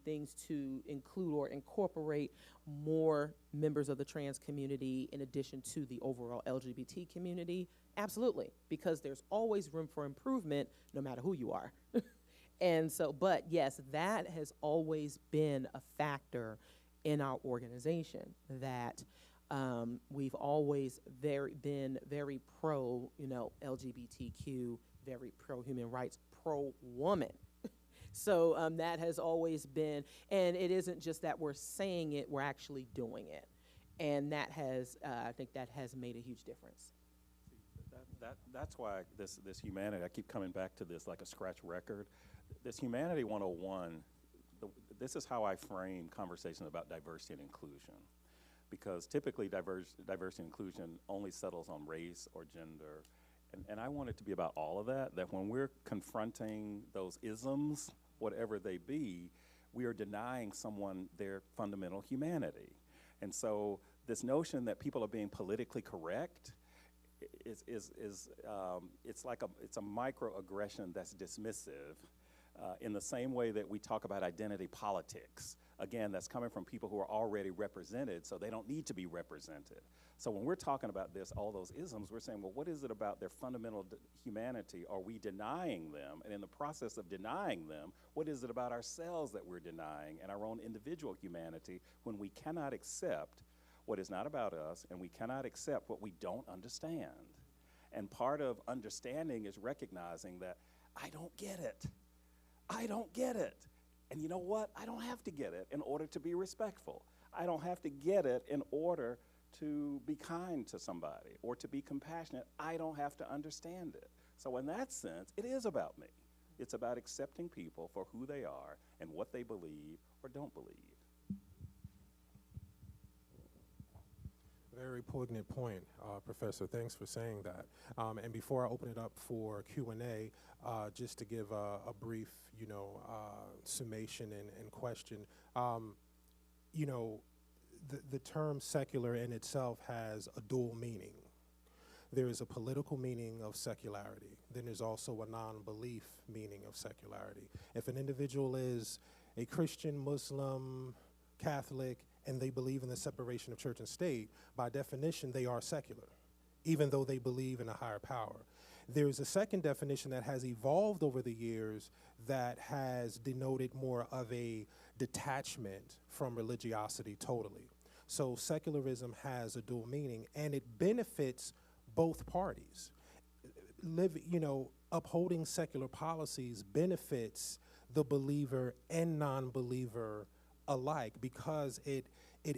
S3: things to include or incorporate more members of the trans community in addition to the overall LGBT community? Absolutely, because there's always room for improvement no matter who you are. And so, but yes, that has always been a factor in our organization, that we've always been very pro, LGBTQ, very pro human rights, pro woman. So that has always been, and it isn't just that we're saying it, we're actually doing it. And that has, I think that has made a huge difference.
S2: That's why this humanity, I keep coming back to this like a scratch record. This Humanity 101, this is how I frame conversations about diversity and inclusion. Because typically diversity and inclusion only settles on race or gender. And I want it to be about all of that when we're confronting those isms, whatever they be, we are denying someone their fundamental humanity. And so this notion that people are being politically correct it's a microaggression that's dismissive in the same way that we talk about identity politics. Again, that's coming from people who are already represented, so they don't need to be represented. So when we're talking about this, all those isms, we're saying, well, what is it about their fundamental humanity? Are we denying them? And in the process of denying them, what is it about ourselves that we're denying and our own individual humanity when we cannot accept what is not about us and we cannot accept what we don't understand? And part of understanding is recognizing that I don't get it. I don't get it. And you know what? I don't have to get it in order to be respectful. I don't have to get it in order to be kind to somebody or to be compassionate. I don't have to understand it. So in that sense, it is about me. It's about accepting people for who they are and what they believe or don't believe.
S1: Very poignant point, Professor. Thanks for saying that. And before I open it up for Q&A, just to give a brief, summation and question, the term secular in itself has a dual meaning. There is a political meaning of secularity. Then there's also a non-belief meaning of secularity. If an individual is a Christian, Muslim, Catholic, and they believe in the separation of church and state, by definition, they are secular, even though they believe in a higher power. There's a second definition that has evolved over the years that has denoted more of a detachment from religiosity totally. So secularism has a dual meaning, and it benefits both parties. Upholding secular policies benefits the believer and non-believer alike because it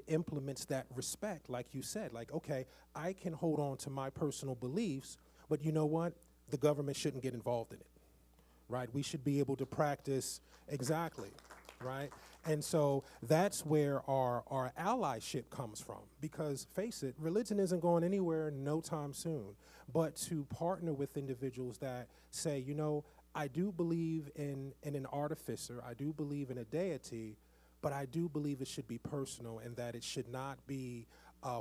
S1: implements that respect, like you said. Like, okay, I can hold on to my personal beliefs, but you know what? The government shouldn't get involved in it, right? We should be able to practice exactly, right? And so that's where our allyship comes from because, face it, religion isn't going anywhere no time soon. But to partner with individuals that say, I do believe in an artificer, I do believe in a deity, but I do believe it should be personal and that it should not be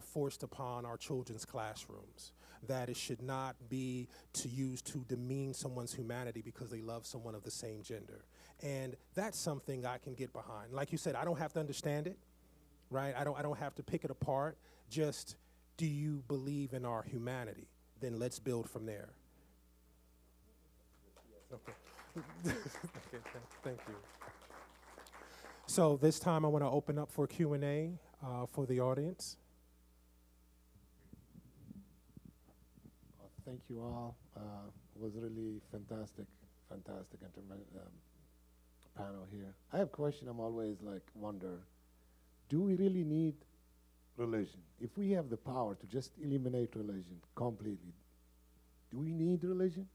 S1: forced upon our children's classrooms, that it should not be used to demean someone's humanity because they love someone of the same gender. And that's something I can get behind. Like you said, I don't have to understand it, right? I don't have to pick it apart. Just, do you believe in our humanity? Then let's build from there. Okay. Okay, thank you. So this time I want to open up for Q&A for the audience.
S4: Thank you all. It was really fantastic panel here. I have a question. I'm always wonder, do we really need religion? If we have the power to just eliminate religion completely, do we need religion?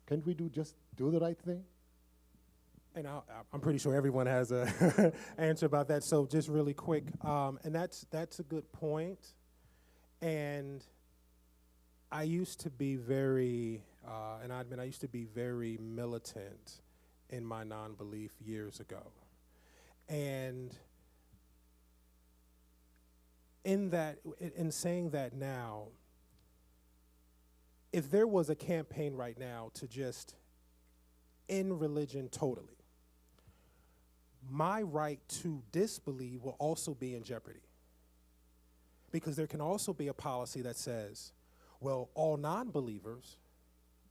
S4: Can't we just do the right thing?
S1: And I'm pretty sure everyone has a answer about that. So just really quick, and that's a good point. And I used to be very, and I admit I used to be very militant in my non-belief years ago. And in saying that now, if there was a campaign right now to just end religion totally, my right to disbelieve will also be in jeopardy. Because there can also be a policy that says, well, all non-believers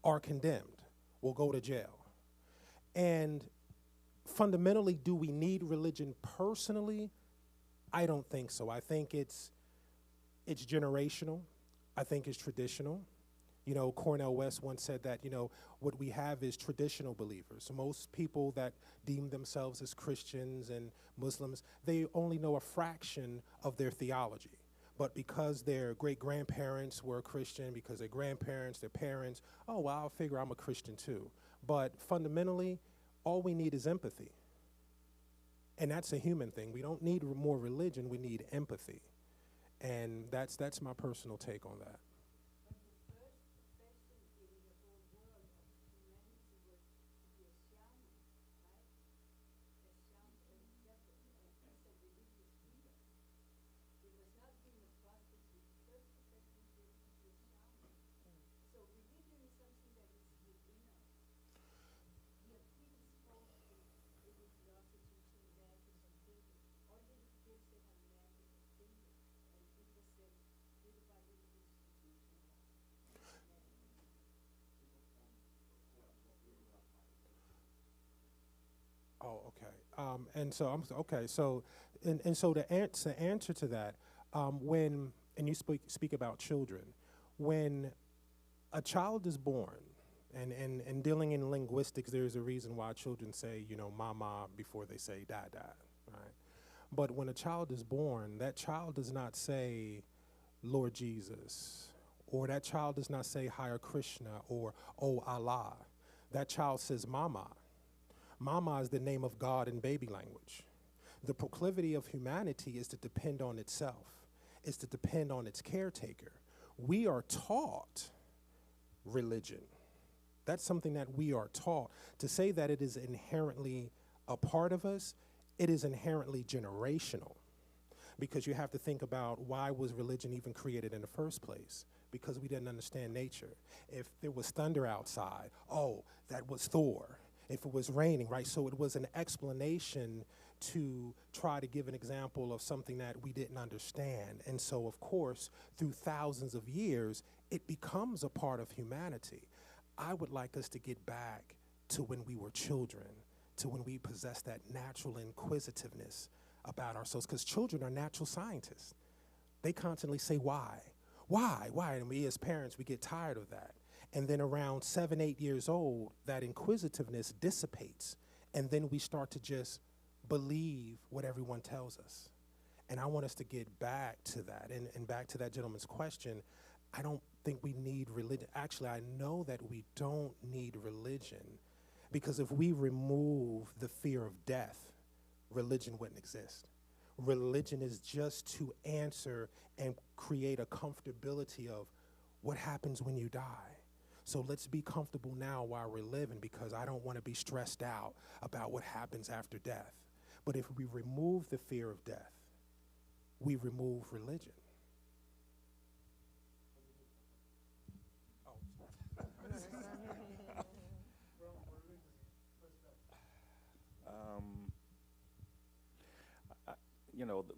S1: are condemned, will go to jail. And fundamentally, do we need religion personally? I don't think so. I think it's generational. I think it's traditional. Cornel West once said that, what we have is traditional believers. So most people that deem themselves as Christians and Muslims, they only know a fraction of their theology. But because their great-grandparents were Christian, because their grandparents, their parents, oh, well, I'll figure I'm a Christian too. But fundamentally, all we need is empathy. And that's a human thing. We don't need more religion, we need empathy. And that's my personal take on that. Oh, okay. And so so the answer to that, and you speak about children, when a child is born, And dealing in linguistics, there's a reason why children say, mama before they say dada, right? But when a child is born, that child does not say, Lord Jesus, or that child does not say Hare Krishna or Oh Allah. That child says mama. Mama is the name of God in baby language. The proclivity of humanity is to depend on itself, is to depend on its caretaker. We are taught religion. That's something that we are taught. To say that it is inherently a part of us, it is inherently generational. Because you have to think about, why was religion even created in the first place? Because we didn't understand nature. If there was thunder outside, oh, that was Thor. If it was raining, right? So it was an explanation to try to give an example of something that we didn't understand. And so, of course, through thousands of years, it becomes a part of humanity. I would like us to get back to when we were children, to when we possessed that natural inquisitiveness about ourselves, because children are natural scientists. They constantly say, why? And we as parents, we get tired of that. And then around 7, 8 years old, that inquisitiveness dissipates. And then we start to just believe what everyone tells us. And I want us to get back to that. And back to that gentleman's question, I don't think we need religion. Actually, I know that we don't need religion, because if we remove the fear of death, religion wouldn't exist. Religion is just to answer and create a comfortability of what happens when you die. So let's be comfortable now while we're living, because I don't want to be stressed out about what happens after death. But if we remove the fear of death, we remove religion.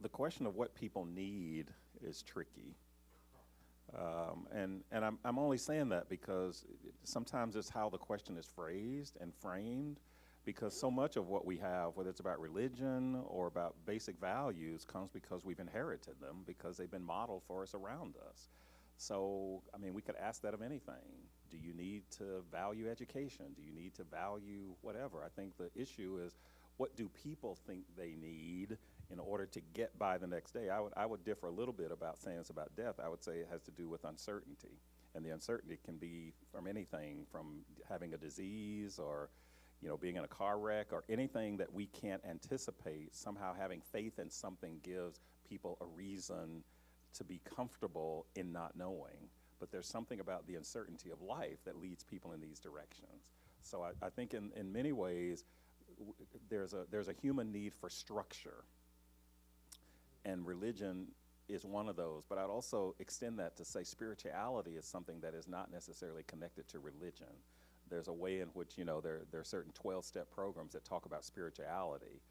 S2: The question of what people need is tricky. And I'm only saying that because sometimes it's how the question is phrased and framed, because so much of what we have, whether it's about religion or about basic values, comes because we've inherited them, because they've been modeled for us around us. So, we could ask that of anything. Do you need to value education? Do you need to value whatever? I think the issue is, what do people think they need in order to get by the next day? I would differ a little bit about saying it's about death. I would say it has to do with uncertainty. And the uncertainty can be from anything, from having a disease or being in a car wreck, or anything that we can't anticipate. Somehow having faith in something gives people a reason to be comfortable in not knowing. But there's something about the uncertainty of life that leads people in these directions. So I think in many ways, there's a human need for structure, and religion is one of those. But I'd also extend that to say spirituality is something that is not necessarily connected to religion. There's a way in which there are certain 12-step programs that talk about spirituality,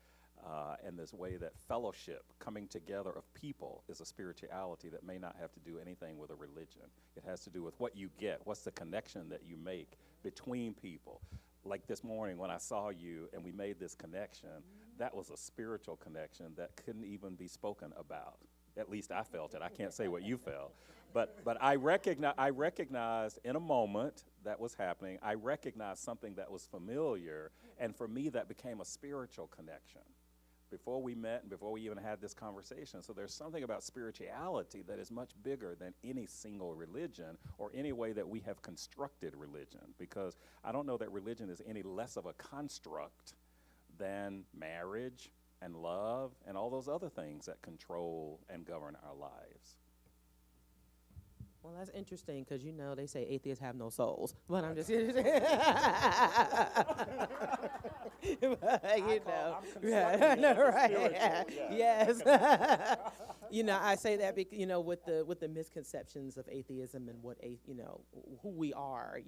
S2: and this way that fellowship, coming together of people, is a spirituality that may not have to do anything with a religion. It has to do with what you get, what's the connection that you make between people. Like this morning when I saw you and we made this connection, that was a spiritual connection that couldn't even be spoken about. At least I felt it. I can't say what you felt. But I recognized in a moment that was happening, I recognized something that was familiar, and for me that became a spiritual connection before we met and before we even had this conversation. So there's something about spirituality that is much bigger than any single religion or any way that we have constructed religion, because I don't know that religion is any less of a construct than marriage and love and all those other things that control and govern our lives.
S3: Well, that's interesting, because they say atheists have no souls, but I'm just yeah, no, right? Yes. I say that because, with the misconceptions of atheism and what who we are,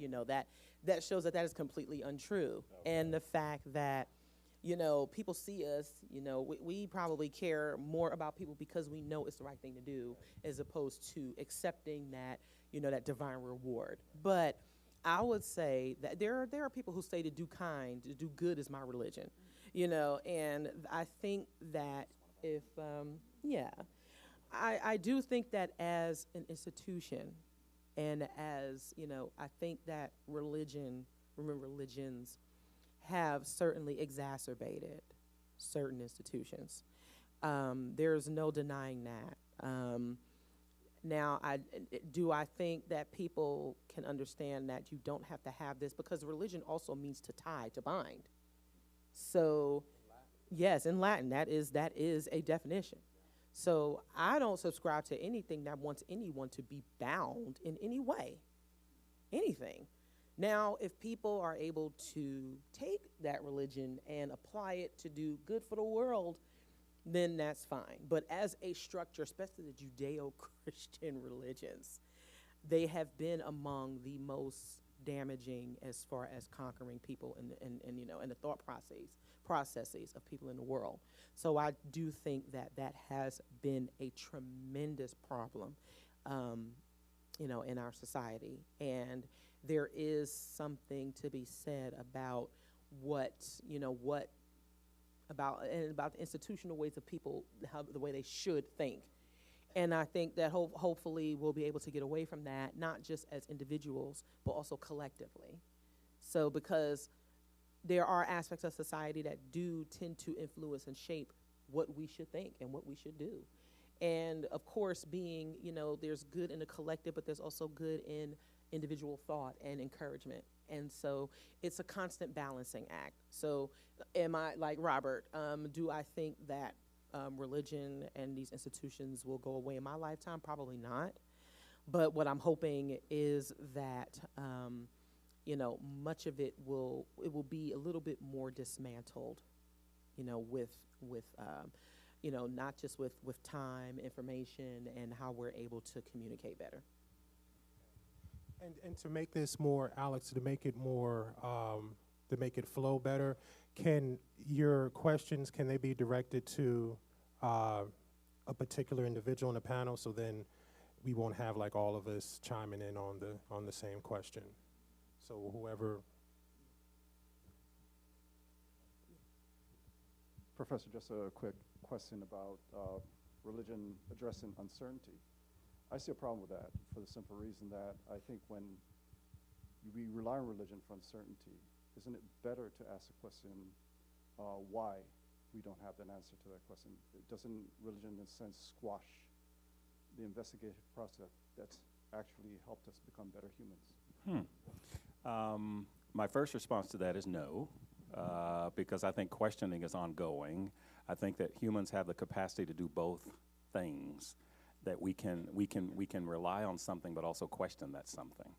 S3: that shows that is completely untrue, and the fact that people see us, we probably care more about people because we know it's the right thing to do, as opposed to accepting that, that divine reward. But I would say that there are people who say to do good is my religion, and I think that I do think that as an institution, And as, I think that religions have certainly exacerbated certain institutions. There's no denying that. Now, do I think that people can understand that you don't have to have this, because religion also means to tie, to bind. So, yes, in Latin, that is a definition. So I don't subscribe to anything that wants anyone to be bound in any way, anything. Now, if people are able to take that religion and apply it to do good for the world, then that's fine. But as a structure, especially the Judeo-Christian religions, they have been among the most damaging as far as conquering people and the thought processes of people in the world. So I do think that has been a tremendous problem, in our society. And there is something to be said about about the institutional ways of people, the way they should think. And I think that hopefully we'll be able to get away from that, not just as individuals, but also collectively. So because there are aspects of society that do tend to influence and shape what we should think and what we should do. And of course, being, there's good in the collective, but there's also good in individual thought and encouragement. And so it's a constant balancing act. So am I, like Robert, do I think that religion and these institutions will go away in my lifetime? Probably not. But what I'm hoping is that, much of it will be a little bit more dismantled, with not just with time, information, and how we're able to communicate better.
S1: And to make this more, Alex, to make it more, to make it flow better, can your questions, can they be directed to a particular individual in the panel, so then we won't have like all of us chiming in on the same question? So whoever.
S5: Professor, just a quick question about religion addressing uncertainty. I see a problem with that for the simple reason that I think when we rely on religion for uncertainty, isn't it better to ask the question why we don't have an answer to that question? Doesn't religion, in a sense, squash the investigative process that's actually helped us become better humans?
S2: My first response to that is no, because I think questioning is ongoing. I think that humans have the capacity to do both things. That we can rely on something, but also question that something.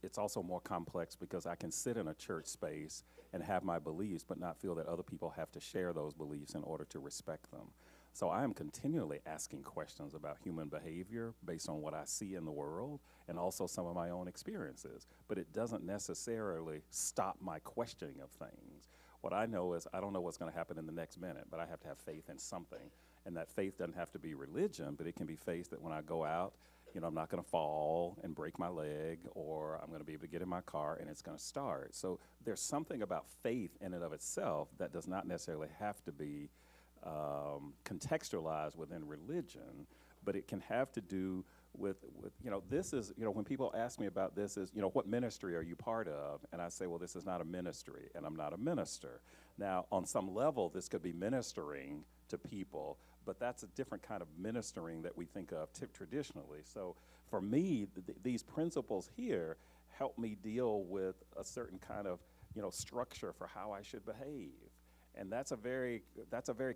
S2: It's also more complex because I can sit in a church space and have my beliefs, but not feel that other people have to share those beliefs in order to respect them. So I am continually asking questions about human behavior based on what I see in the world and also some of my own experiences. But it doesn't necessarily stop my questioning of things. What I know is I don't know what's going to happen in the next minute, but I have to have faith in something. And that faith doesn't have to be religion, but it can be faith that when I go out, I'm not going to fall and break my leg, or I'm going to be able to get in my car and it's going to start. So there's something about faith in and of itself that does not necessarily have to be contextualized within religion, but it can have to do with this is, when people ask me about this is, what ministry are you part of? And I say, well, this is not a ministry, and I'm not a minister. Now, on some level, this could be ministering to people, but that's a different kind of ministering that we think of traditionally. So for me, these principles here help me deal with a certain kind of, structure for how I should behave. And that's a very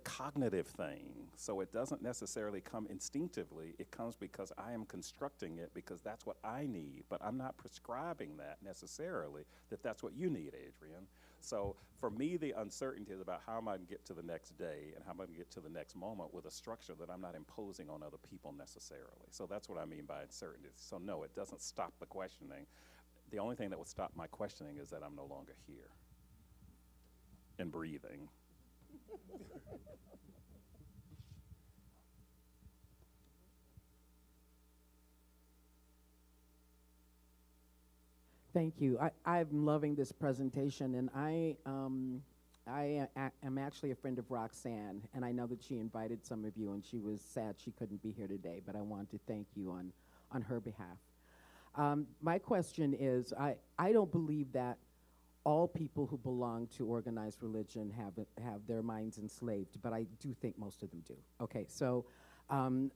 S2: cognitive thing. So it doesn't necessarily come instinctively. It comes because I am constructing it because that's what I need. But I'm not prescribing that necessarily, that's what you need, Adrian. So for me, the uncertainty is about how am I going to get to the next day and how am I going to get to the next moment with a structure that I'm not imposing on other people necessarily. So that's what I mean by uncertainty. So no, it doesn't stop the questioning. The only thing that would stop my questioning is that I'm no longer here and breathing.
S6: Thank you. I'm loving this presentation, and I am actually a friend of Roxanne, and I know that she invited some of you, and she was sad she couldn't be here today, but I want to thank you on on her behalf. My question is, I don't believe that all people who belong to organized religion have their minds enslaved, but I do think most of them do. Okay, so, and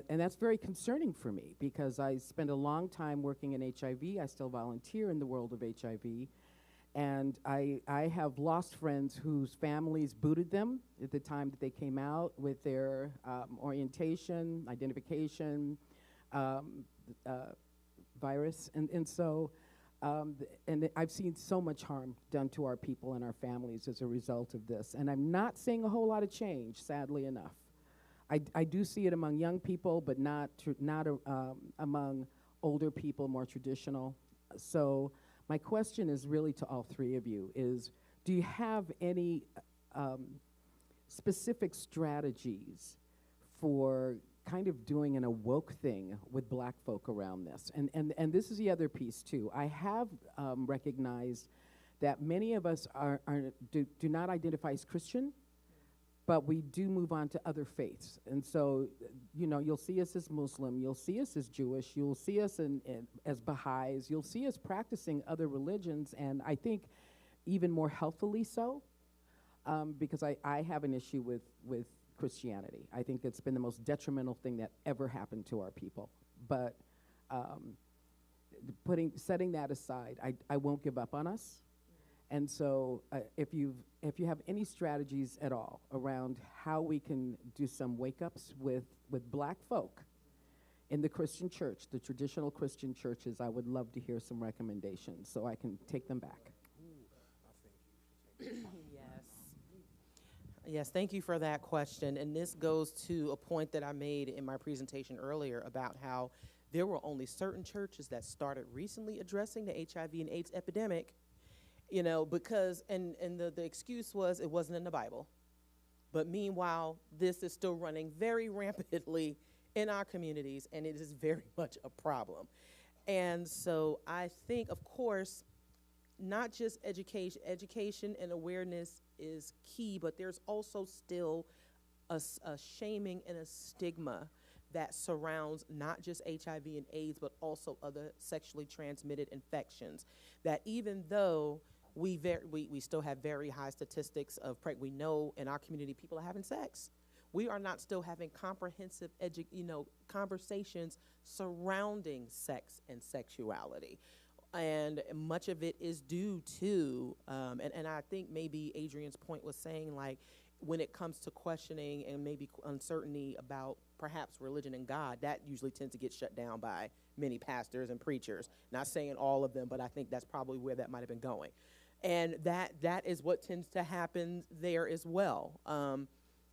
S6: that's very concerning for me because I spent a long time working in HIV. I still volunteer in the world of HIV. And I have lost friends whose families booted them at the time that they came out with their orientation, identification, virus. And so I've seen so much harm done to our people and our families as a result of this. And I'm not seeing a whole lot of change, sadly enough. I do see it among young people, but not among older people, more traditional. So my question is really to all three of you is, do you have any specific strategies for kind of doing an awoke thing with black folk around this? And this is the other piece too. I have recognized that many of us do not identify as Christian, but we do move on to other faiths. And so, you know, you'll see us as Muslim, you'll see us as Jewish, you'll see us as Baha'is, you'll see us practicing other religions, and I think even more healthily so, because I have an issue with Christianity. I think it's been the most detrimental thing that ever happened to our people. But setting that aside, I won't give up on us. And so if you have any strategies at all around how we can do some wake-ups with black folk in the Christian church, the traditional Christian churches, I would love to hear some recommendations so I can take them back.
S3: Yes, thank you for that question. And this goes to a point that I made in my presentation earlier about how there were only certain churches that started recently addressing the HIV and AIDS epidemic, you know, because, and the excuse was it wasn't in the Bible. But meanwhile, this is still running very rampantly in our communities, and it is very much a problem. And so I think, of course, not just education and awareness is key, but there's also still a shaming and a stigma that surrounds not just HIV and AIDS, but also other sexually transmitted infections. That even though we still have very high statistics of we know in our community people are having sex, we are not still having comprehensive conversations surrounding sex and sexuality. And much of it is due to, and I think maybe Adrian's point was saying, like, when it comes to questioning and maybe uncertainty about perhaps religion and God, that usually tends to get shut down by many pastors and preachers. Not saying all of them, but I think that's probably where that might have been going. And that is what tends to happen there as well.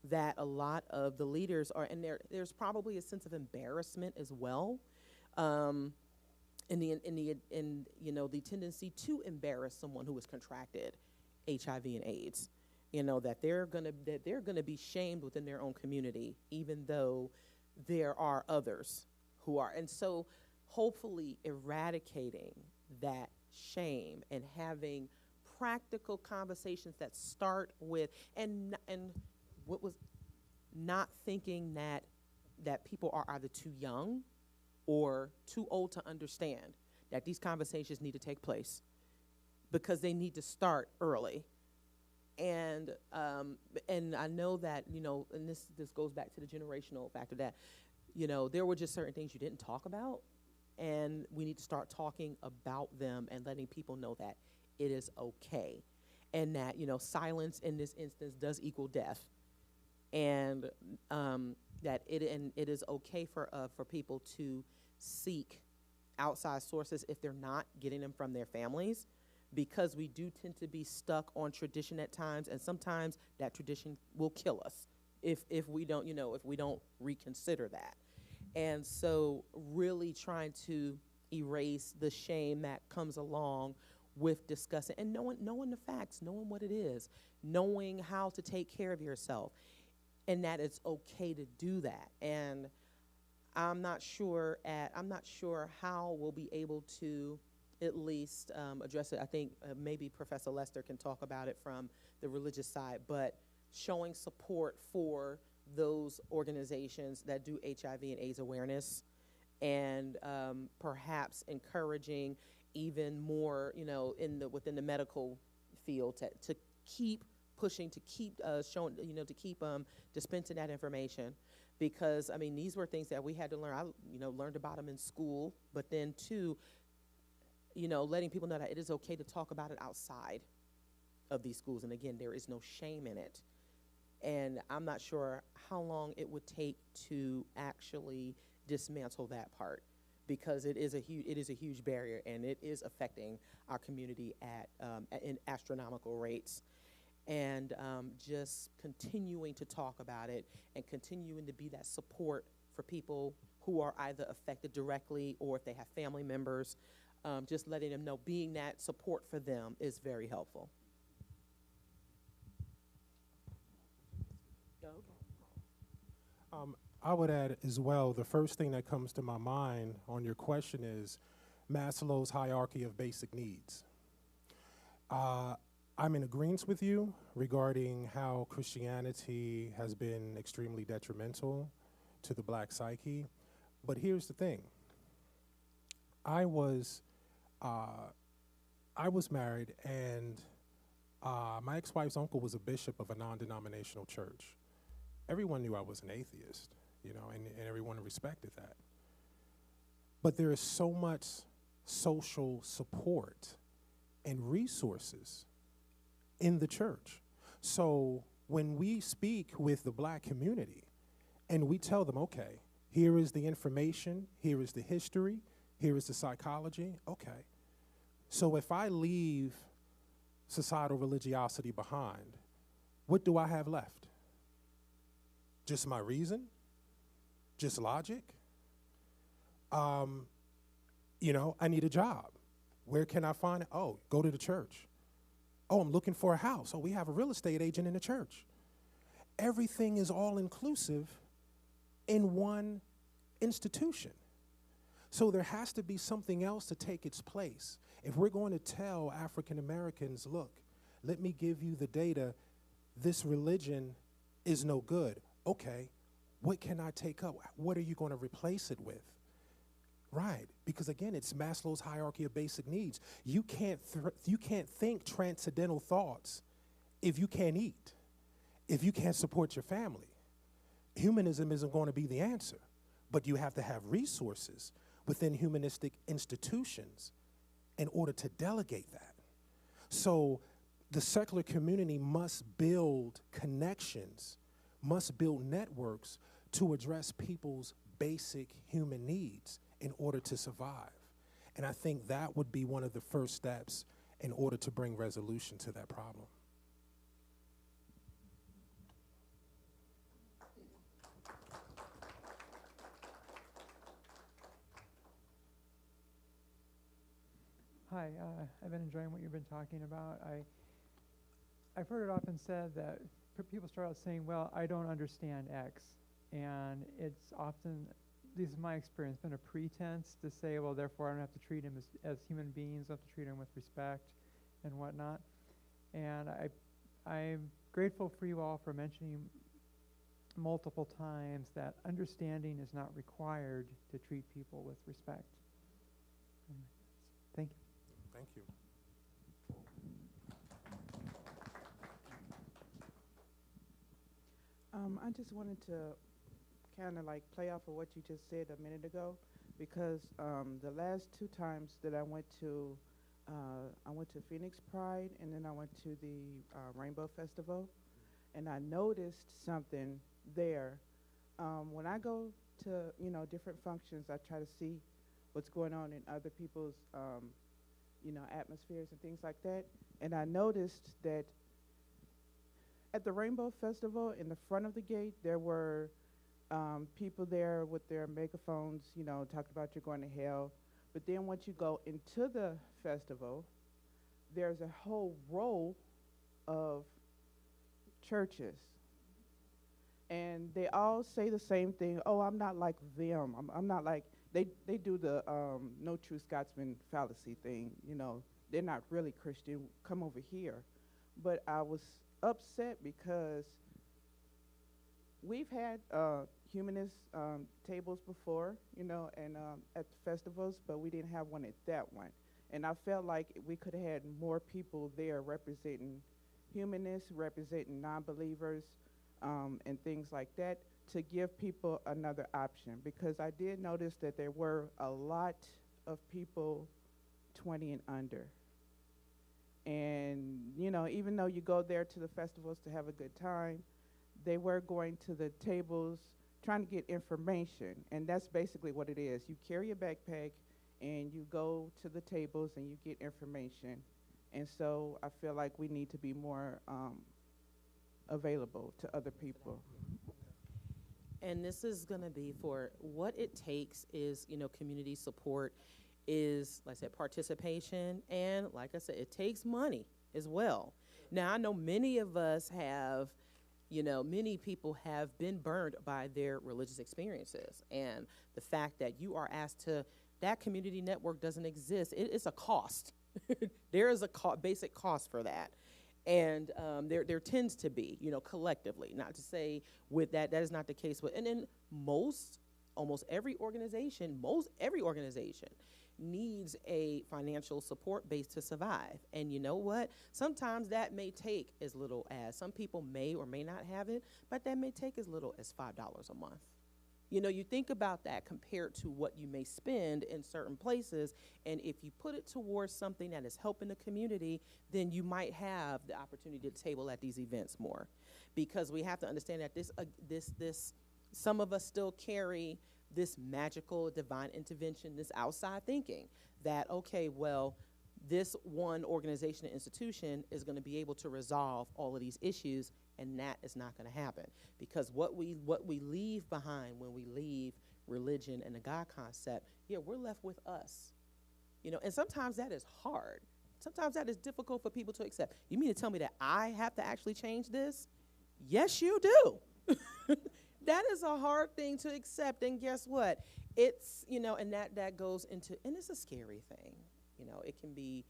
S3: That a lot of the leaders are, and there's probably a sense of embarrassment as well. In the tendency to embarrass someone who has contracted HIV and AIDS, you know, that they're gonna be shamed within their own community, even though there are others who are. And so, hopefully, eradicating that shame and having practical conversations that start with and what was not thinking that people are either too young or too old to understand that these conversations need to take place, because they need to start early. And I know that, you know, and this goes back to the generational factor that, you know, there were just certain things you didn't talk about, and we need to start talking about them and letting people know that it is okay, and that, you know, silence in this instance does equal death, and that it is okay for people to seek outside sources if they're not getting them from their families, because we do tend to be stuck on tradition at times, and sometimes that tradition will kill us if we don't, you know, if we don't reconsider that. And so really trying to erase the shame that comes along with discussing and knowing the facts, knowing what it is, knowing how to take care of yourself, and that it's okay to do that. And I'm not sure how we'll be able to at least address it. I think maybe Professor Lester can talk about it from the religious side, but showing support for those organizations that do HIV and AIDS awareness, and perhaps encouraging even more, within the medical field to keep pushing, to keep showing, to keep dispensing that information. Because, I mean, these were things that we had to learn. I, learned about them in school, but then too, letting people know that it is okay to talk about it outside of these schools. And again, there is no shame in it. And I'm not sure how long it would take to actually dismantle that part, because it is a huge barrier, and it is affecting our community in astronomical rates. And just continuing to talk about it and continuing to be that support for people who are either affected directly or if they have family members, just letting them know, being that support for them is very helpful.
S1: I would add as well, the first thing that comes to my mind on your question is Maslow's hierarchy of basic needs. I'm in agreement with you regarding how Christianity has been extremely detrimental to the black psyche. But here's the thing. I was married, and my ex-wife's uncle was a bishop of a non-denominational church. Everyone knew I was an atheist, and everyone respected that. But there is so much social support and resources in the church. So when we speak with the black community and we tell them, okay, here is the information, here is the history, here is the psychology, okay. So if I leave societal religiosity behind, what do I have left? Just my reason? Just logic? I need a job. Where can I find it? Oh, go to the church. Oh, I'm looking for a house. Oh, we have a real estate agent in the church. Everything is all inclusive in one institution. So there has to be something else to take its place. If we're going to tell African Americans, look, let me give you the data, this religion is no good. Okay, what can I take up? What are you going to replace it with? Right, because again, it's Maslow's hierarchy of basic needs. You can't think transcendental thoughts if you can't eat, if you can't support your family. Humanism isn't going to be the answer, but you have to have resources within humanistic institutions in order to delegate that. So the secular community must build connections, must build networks to address people's basic human needs in order to survive. And I think that would be one of the first steps in order to bring resolution to that problem.
S7: Hi, I've been enjoying what you've been talking about. I've heard it often said that people start out saying, well, I don't understand X. And it's often, at least in my experience, been a pretense to say, well, therefore I don't have to treat him as human beings, I have to treat him with respect and whatnot. And I'm grateful for you all for mentioning multiple times that understanding is not required to treat people with respect. Thank you.
S1: Thank you.
S8: I just wanted to kind of like play off of what you just said a minute ago, because the last two times that I went to Phoenix Pride, and then I went to the Rainbow Festival, and I noticed something there. When I go to different functions, I try to see what's going on in other people's atmospheres and things like that. And I noticed that at the Rainbow Festival, in the front of the gate, there were people there with their megaphones, talking about you're going to hell. But then once you go into the festival, there's a whole row of churches. And they all say the same thing. Oh, I'm not like them. I'm not like, they do the no true Scotsman fallacy thing. They're not really Christian. Come over here. But I was upset because we've had humanist tables before, you know, and at the festivals, but we didn't have one at that one. And I felt like we could have had more people there representing humanists, representing non-believers, and things like that, to give people another option. Because I did notice that there were a lot of people 20 and under. And, you know, even though you go there to the festivals to have a good time, they were going to the tables trying to get information. And that's basically what it is. You carry a backpack and you go to the tables and you get information. And so I feel like we need to be more available to other people.
S3: And this is going to be for what it takes is, you know, community support is, like I said, participation. And like I said, it takes money as well. Now, I know many of us have, you know, many people have been burned by their religious experiences. And the fact that you are asked to, that community network doesn't exist. It's a cost. There is a basic cost for that. And there tends to be, you know, collectively, not to say with that is not the case with, and then almost every organization needs a financial support base to survive. And you know what? Sometimes that may take as little as, some people may or may not have it, but that may take as little as $5 a month. You know, you think about that compared to what you may spend in certain places, and if you put it towards something that is helping the community, then you might have the opportunity to table at these events more. Because we have to understand that this some of us still carry this magical divine intervention, this outside thinking that, okay, well, this one organization and institution is going to be able to resolve all of these issues, and that is not going to happen. Because what we leave behind when we leave religion and the God concept, yeah, we're left with us. You know, and sometimes that is hard. Sometimes that is difficult for people to accept. You mean to tell me that I have to actually change this? Yes, you do. That is a hard thing to accept, and guess what? It's, you know, and that goes into, and it's a scary thing. You know, it can be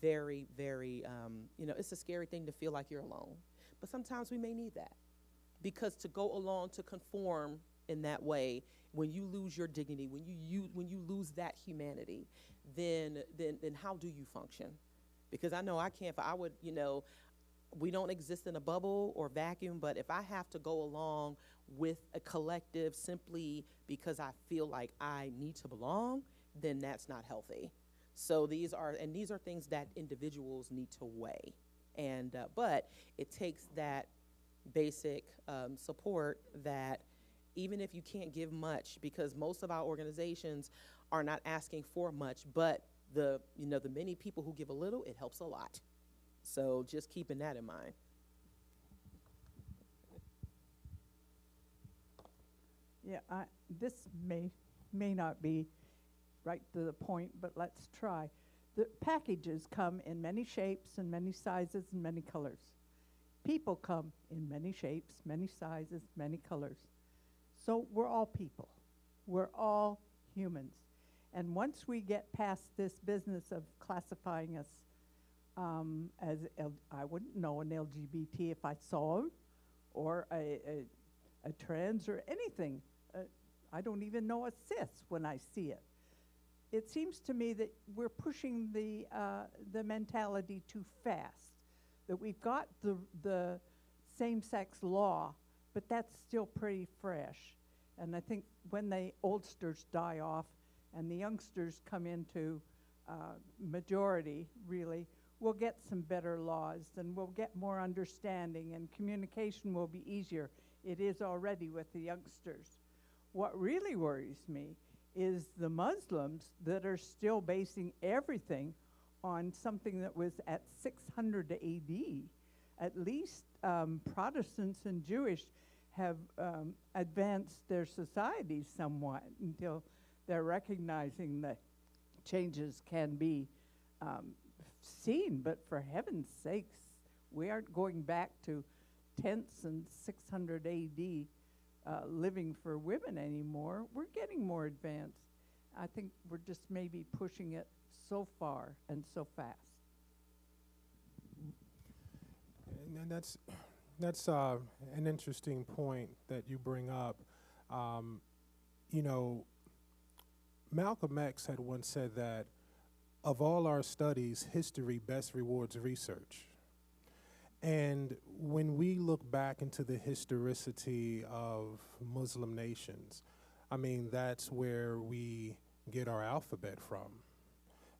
S3: very, very, you know, it's a scary thing to feel like you're alone. But sometimes we may need that, because to go along, to conform in that way, when you lose your dignity, when you lose that humanity, then how do you function? Because I know I can't. I would, you know, we don't exist in a bubble or vacuum, but if I have to go along with a collective simply because I feel like I need to belong, then that's not healthy. So these are things that individuals need to weigh. And but it takes that basic support that even if you can't give much, because most of our organizations are not asking for much, but the many people who give a little, it helps a lot. So just keeping that in mind.
S9: Yeah, this may not be right to the point, but let's try. The packages come in many shapes and many sizes and many colors. People come in many shapes, many sizes, many colors. So we're all people. We're all humans. And once we get past this business of classifying us I wouldn't know an LGBT if I saw him, or a trans or anything. I don't even know a cis when I see it. It seems to me that we're pushing the mentality too fast, that we've got the same-sex law, but that's still pretty fresh. And I think when the oldsters die off and the youngsters come into majority, really, we'll get some better laws, and we'll get more understanding, and communication will be easier. It is already with the youngsters. What really worries me is the Muslims that are still basing everything on something that was at 600 AD. At least Protestants and Jewish have advanced their societies somewhat until they're recognizing that changes can be seen. But for heaven's sakes, we aren't going back to tents and 600 AD living for women anymore. We're getting more advanced. I think we're just maybe pushing it so far and so fast.
S1: And that's, That's an interesting point that you bring up. You know, Malcolm X had once said that of all our studies, history best rewards research. And when we look back into the historicity of Muslim nations, I mean, that's where we get our alphabet from.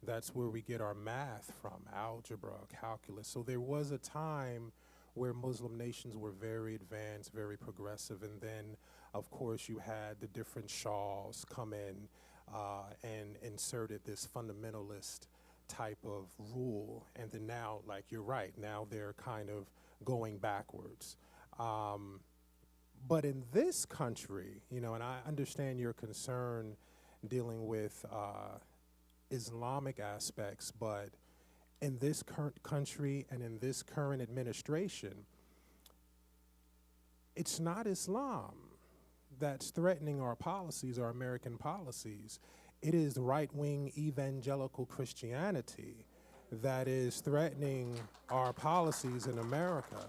S1: That's where we get our math from, algebra, calculus. So there was a time where Muslim nations were very advanced, very progressive, and then, of course, you had the different shahs come in and inserted this fundamentalist type of rule, and then now, like you're right, now they're kind of going backwards. But in this country, you know, and I understand your concern dealing with Islamic aspects, but in this current country and in this current administration, it's not Islam that's threatening our policies, our American policies. It is right-wing evangelical Christianity that is threatening our policies in America.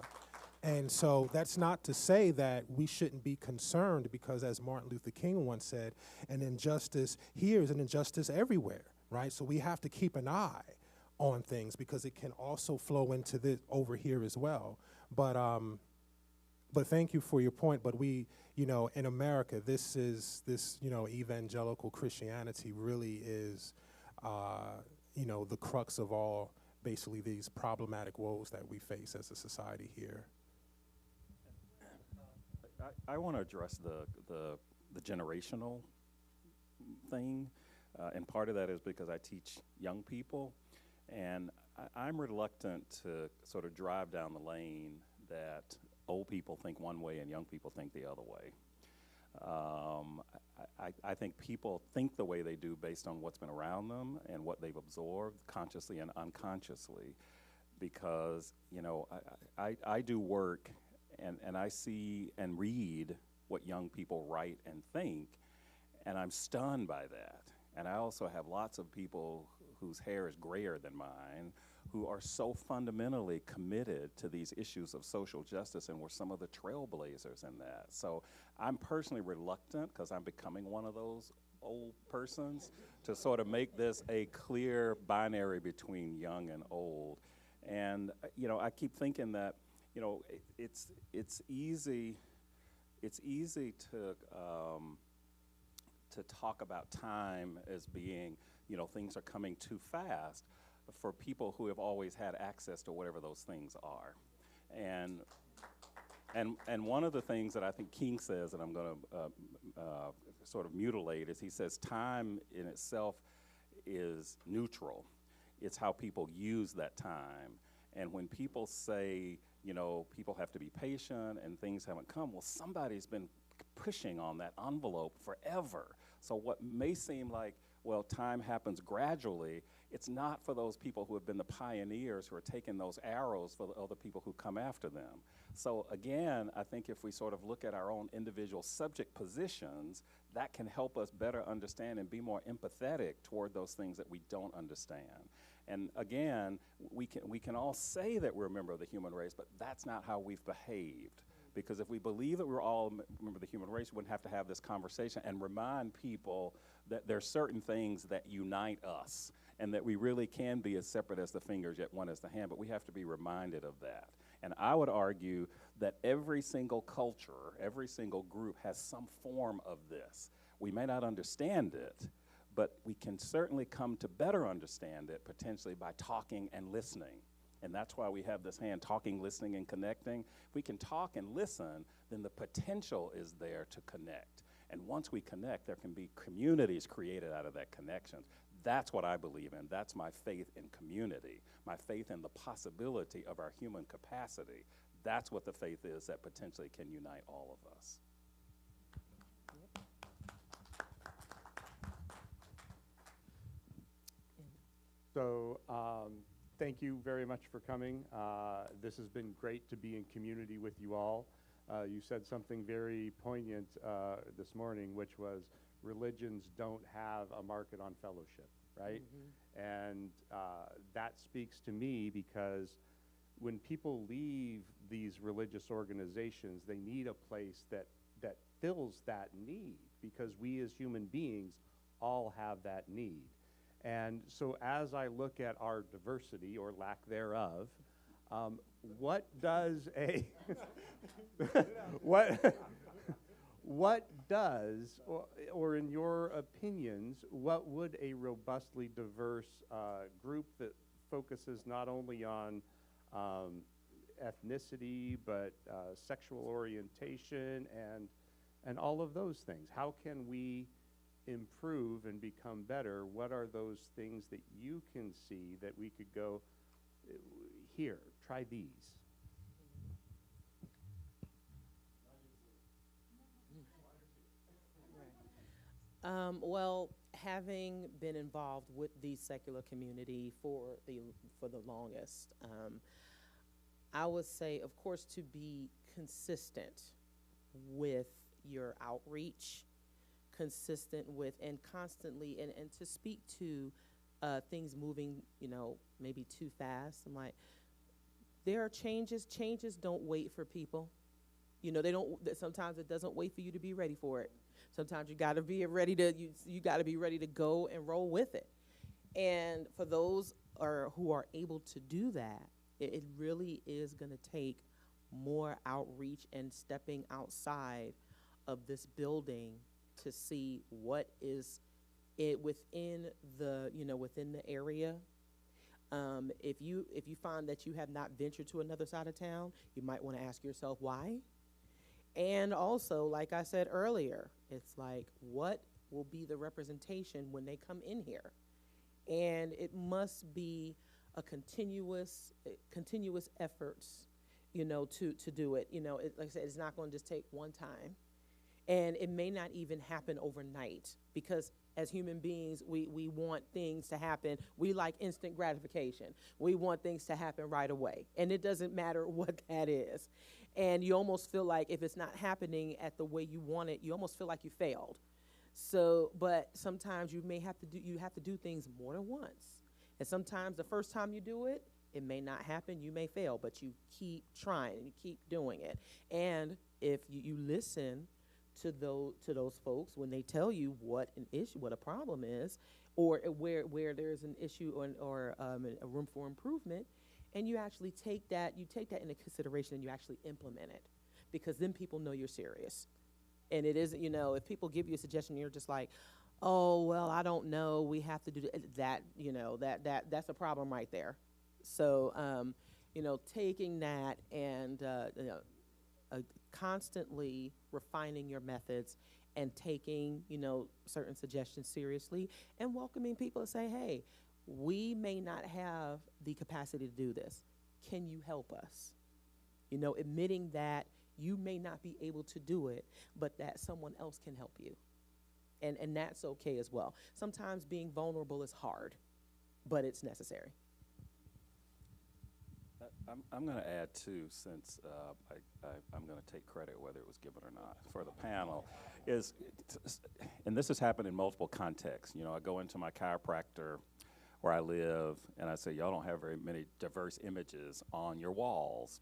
S1: And so that's not to say that we shouldn't be concerned, because as Martin Luther King once said, an injustice here is an injustice everywhere, right? So we have to keep an eye on things, because it can also flow into this over here as well. But thank you for your point. But we, you know, in America, this, you know, evangelical Christianity really is, you know, the crux of all, basically, these problematic woes that we face as a society here.
S2: I want to address the generational thing, and part of that is because I teach young people, and I'm reluctant to sort of drive down the lane that old people think one way and young people think the other way. I think people think the way they do based on what's been around them and what they've absorbed consciously and unconsciously, because, you know, I do work and I see and read what young people write and think, and I'm stunned by that. And I also have lots of people whose hair is grayer than mine who are so fundamentally committed to these issues of social justice and were some of the trailblazers in that. So I'm personally reluctant, because I'm becoming one of those old persons, to sort of make this a clear binary between young and old. And, you know, I keep thinking that, you know, it's easy to talk about time as being, you know, things are coming too fast for people who have always had access to whatever those things are. And one of the things that I think King says, and I'm going to sort of mutilate, is he says time in itself is neutral. It's how people use that time. And when people say, you know, people have to be patient and things haven't come, well, somebody's been pushing on that envelope forever. So what may seem like, well, time happens gradually, it's not for those people who have been the pioneers who are taking those arrows for the other people who come after them. So again, I think if we sort of look at our own individual subject positions, that can help us better understand and be more empathetic toward those things that we don't understand. And again, we can all say that we're a member of the human race, but that's not how we've behaved. Because if we believe that we're all a member of the human race, we wouldn't have to have this conversation and remind people that there are certain things that unite us, and that we really can be as separate as the fingers, yet one as the hand, but we have to be reminded of that. And I would argue that every single culture, every single group has some form of this. We may not understand it, but we can certainly come to better understand it potentially by talking and listening. And that's why we have this hand, talking, listening, and connecting. If we can talk and listen, then the potential is there to connect. And once we connect, there can be communities created out of that connection. That's what I believe in. That's my faith in community, my faith in the possibility of our human capacity. That's what the faith is that potentially can unite all of us.
S10: So thank you very much for coming. This has been great to be in community with you all. You said something very poignant this morning, which was religions don't have a market on fellowship, right? Mm-hmm. And that speaks to me because when people leave these religious organizations, they need a place that fills that need, because we as human beings all have that need. And so as I look at our diversity, or lack thereof, what does a what does, or in your opinions, what would a robustly diverse group that focuses not only on ethnicity, but sexual orientation and all of those things, how can we improve and become better? What are those things that you can see that we could go, here, try these?
S3: Well, having been involved with the secular community for the longest, I would say, of course, to be consistent with your outreach, consistent with, and constantly, and to speak to things moving, maybe too fast. I'm like, there are changes. Changes don't wait for people. They don't. Sometimes it doesn't wait for you to be ready for it. Sometimes you got to be ready to you got to be ready to go and roll with it. And for those who are able to do that, it really is going to take more outreach and stepping outside of this building to see what is it within the within the area. If you find that you have not ventured to another side of town, you might want to ask yourself why. And also, like I said earlier, it's like, what will be the representation when they come in here? And it must be a continuous efforts, to do it. Like I said, it's not going to just take one time. And it may not even happen overnight, because as human beings, we want things to happen. We like instant gratification. We want things to happen right away. And it doesn't matter what that is. And you almost feel like if it's not happening at the way you want it, you almost feel like you failed. So, but sometimes you have to do things more than once. And sometimes the first time you do it, it may not happen, you may fail, but you keep trying, you keep doing it. And if you listen to those folks when they tell you what an issue, what a problem is, or where there's an issue or a room for improvement, and you actually take that into consideration and you actually implement it, because then people know you're serious. And it isn't, if people give you a suggestion, you're just like, oh, well, I don't know, we have to do that, that's a problem right there. So, taking that and, constantly refining your methods and taking, certain suggestions seriously, and welcoming people to say, hey, we may not have the capacity to do this. Can you help us? Admitting that you may not be able to do it, but that someone else can help you. And that's okay as well. Sometimes being vulnerable is hard, but it's necessary.
S2: I'm going to add, too, since I'm going to take credit whether it was given or not for the panel, and this has happened in multiple contexts. I go into my chiropractor where I live, and I say, y'all don't have very many diverse images on your walls.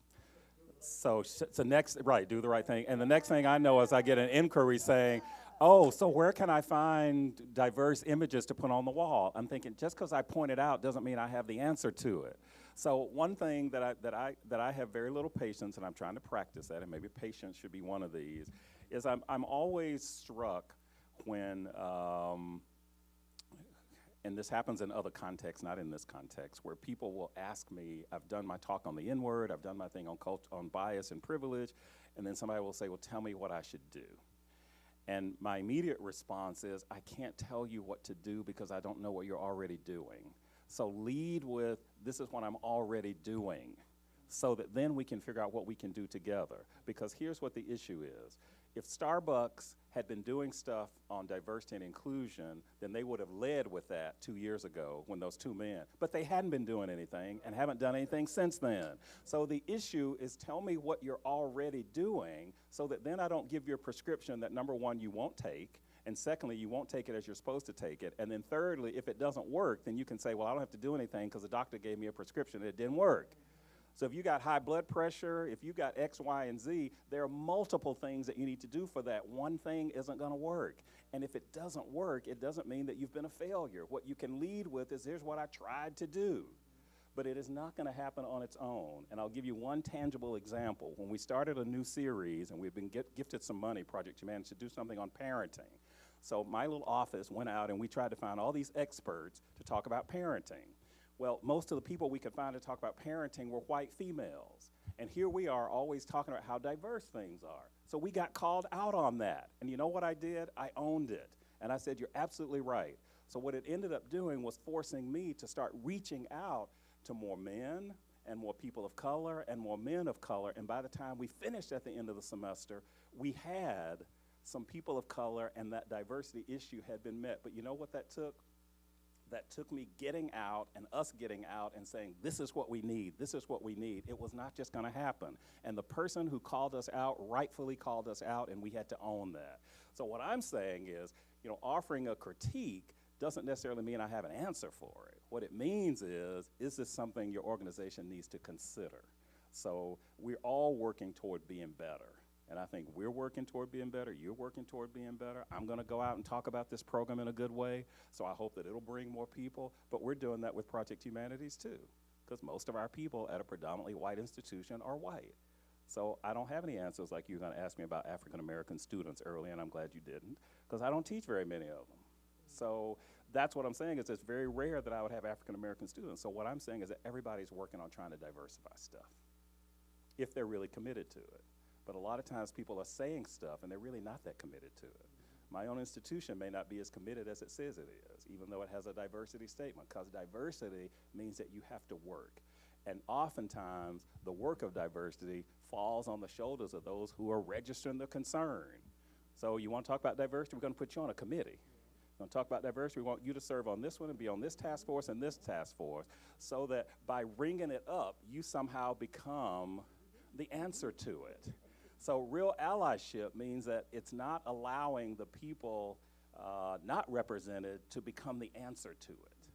S2: So next, right, do the right thing. And the next thing I know is I get an inquiry saying, oh, so where can I find diverse images to put on the wall? I'm thinking, just because I point it out doesn't mean I have the answer to it. So one thing that I have very little patience, and I'm trying to practice that, and maybe patience should be one of these, is I'm always struck when, and this happens in other contexts, not in this context, where people will ask me, I've done my talk on the N-word, I've done my thing on bias and privilege, and then somebody will say, well, tell me what I should do. And my immediate response is, I can't tell you what to do because I don't know what you're already doing. So lead with, this is what I'm already doing, so that then we can figure out what we can do together. Because here's what the issue is. If Starbucks had been doing stuff on diversity and inclusion, then they would have led with that 2 years ago when those two men, but they hadn't been doing anything and haven't done anything since then. So the issue is, tell me what you're already doing, so that then I don't give you a prescription that, number one, you won't take, and secondly, you won't take it as you're supposed to take it, and then thirdly, if it doesn't work, then you can say, well, I don't have to do anything because the doctor gave me a prescription and it didn't work. So if you got high blood pressure, if you got X, Y, and Z, there are multiple things that you need to do for that. One thing isn't going to work. And if it doesn't work, it doesn't mean that you've been a failure. What you can lead with is, here's what I tried to do. But it is not going to happen on its own. And I'll give you one tangible example. When we started a new series, and we've been gifted some money, Project Humanist, to do something on parenting. So my little office went out and we tried to find all these experts to talk about parenting. Well, most of the people we could find to talk about parenting were white females. And here we are always talking about how diverse things are. So we got called out on that. And you know what I did? I owned it. And I said, you're absolutely right. So what it ended up doing was forcing me to start reaching out to more men and more people of color and more men of color. And by the time we finished at the end of the semester, we had some people of color and that diversity issue had been met. But you know what that took? That took me getting out and us getting out and saying, this is what we need, this is what we need. It was not just gonna happen. And the person who called us out rightfully called us out, and we had to own that. So what I'm saying is, offering a critique doesn't necessarily mean I have an answer for it. What it means is this something your organization needs to consider? So we're all working toward being better. And I think we're working toward being better, you're working toward being better. I'm gonna go out and talk about this program in a good way, so I hope that it'll bring more people, but we're doing that with Project Humanities too, because most of our people at a predominantly white institution are white. So I don't have any answers like you're gonna ask me about African-American students earlier, and I'm glad you didn't, because I don't teach very many of them. So that's what I'm saying, is it's very rare that I would have African-American students. So what I'm saying is that everybody's working on trying to diversify stuff, if they're really committed to it. But a lot of times people are saying stuff and they're really not that committed to it. My own institution may not be as committed as it says it is, even though it has a diversity statement, because diversity means that you have to work. And oftentimes, the work of diversity falls on the shoulders of those who are registering the concern. So you want to talk about diversity, we're going to put you on a committee. We're going to talk about diversity, we want you to serve on this one and be on this task force and this task force, so that by ringing it up, you somehow become the answer to it. So real allyship means that it's not allowing the people not represented to become the answer to it.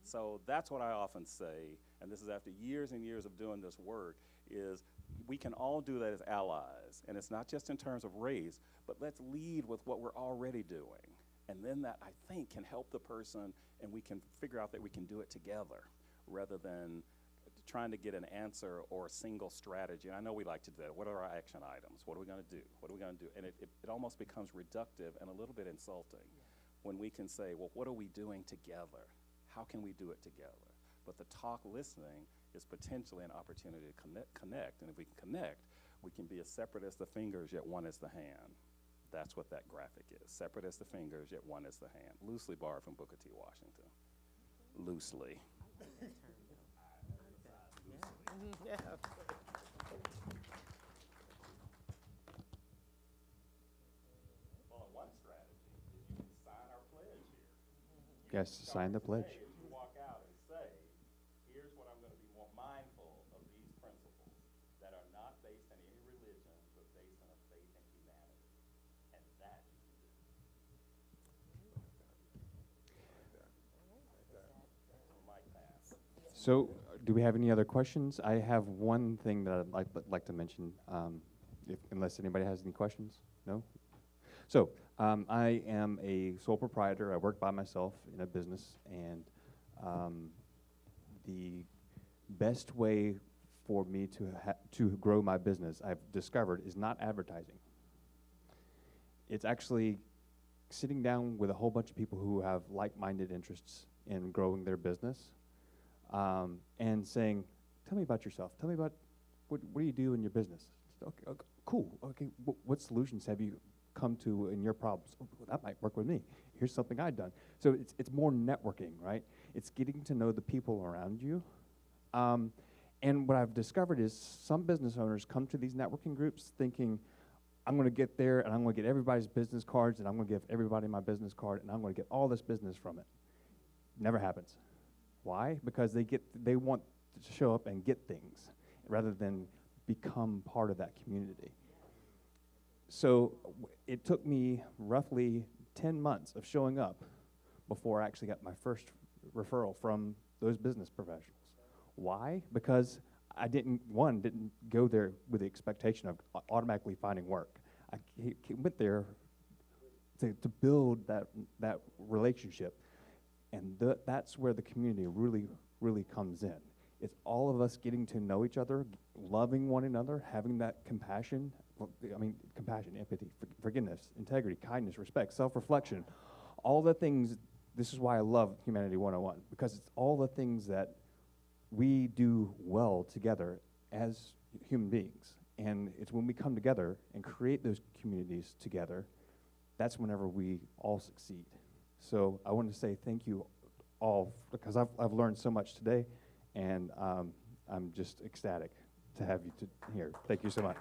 S2: So that's what I often say, and this is after years and years of doing this work, is we can all do that as allies. And it's not just in terms of race, but let's lead with what we're already doing. And then that, I think, can help the person, and we can figure out that we can do it together rather than trying to get an answer or a single strategy. And I know we like to do that. What are our action items? What are we going to do? What are we going to do? And it almost becomes reductive and a little bit insulting when we can say, well, what are we doing together? How can we do it together? But the talk listening is potentially an opportunity to connect. And if we can connect, we can be as separate as the fingers, yet one is the hand. That's what that graphic is. Separate as the fingers, yet one is the hand. Loosely borrowed from Booker T. Washington. Loosely.
S3: Yeah.
S2: Well, one strategy is you can sign our pledge here.
S10: Yes, sign the pledge.
S2: If you walk out and say, here's what I'm going to be more mindful of these principles that are not based on any religion, but based on a faith in humanity. And that you can do. Mic pass.
S10: So, do we have any other questions? I have one thing that I'd like to mention, unless anybody has any questions. No? So, I am a sole proprietor. I work by myself in a business, and the best way for me to grow my business, I've discovered, is not advertising. It's actually sitting down with a whole bunch of people who have like-minded interests in growing their business, and saying, tell me about yourself. Tell me about what do you do in your business? Okay, cool. Okay, what solutions have you come to in your problems? Oh, well, that might work with me. Here's something I've done. So it's more networking, right? It's getting to know the people around you. And what I've discovered is some business owners come to these networking groups thinking, I'm going to get there and I'm going to get everybody's business cards and I'm going to give everybody my business card and I'm going to get all this business from it. Never happens. Why? Because they want to show up and get things rather than become part of that community. So it took me roughly 10 months of showing up before I actually got my first referral from those business professionals. Why? Because
S11: I didn't go there with the expectation of automatically finding work. I went there to build that relationship, and that's where the community really comes in. It's all of us getting to know each other, loving one another, having that compassion. Compassion, empathy, forgiveness, integrity, kindness, respect, self-reflection, all the things. This is why I love Humanity 101, because it's all the things that we do well together as human beings. And it's when we come together and create those communities together, that's whenever we all succeed. So I want to say thank you all, because I've learned so much today, and I'm just ecstatic to have you here. Thank you so much.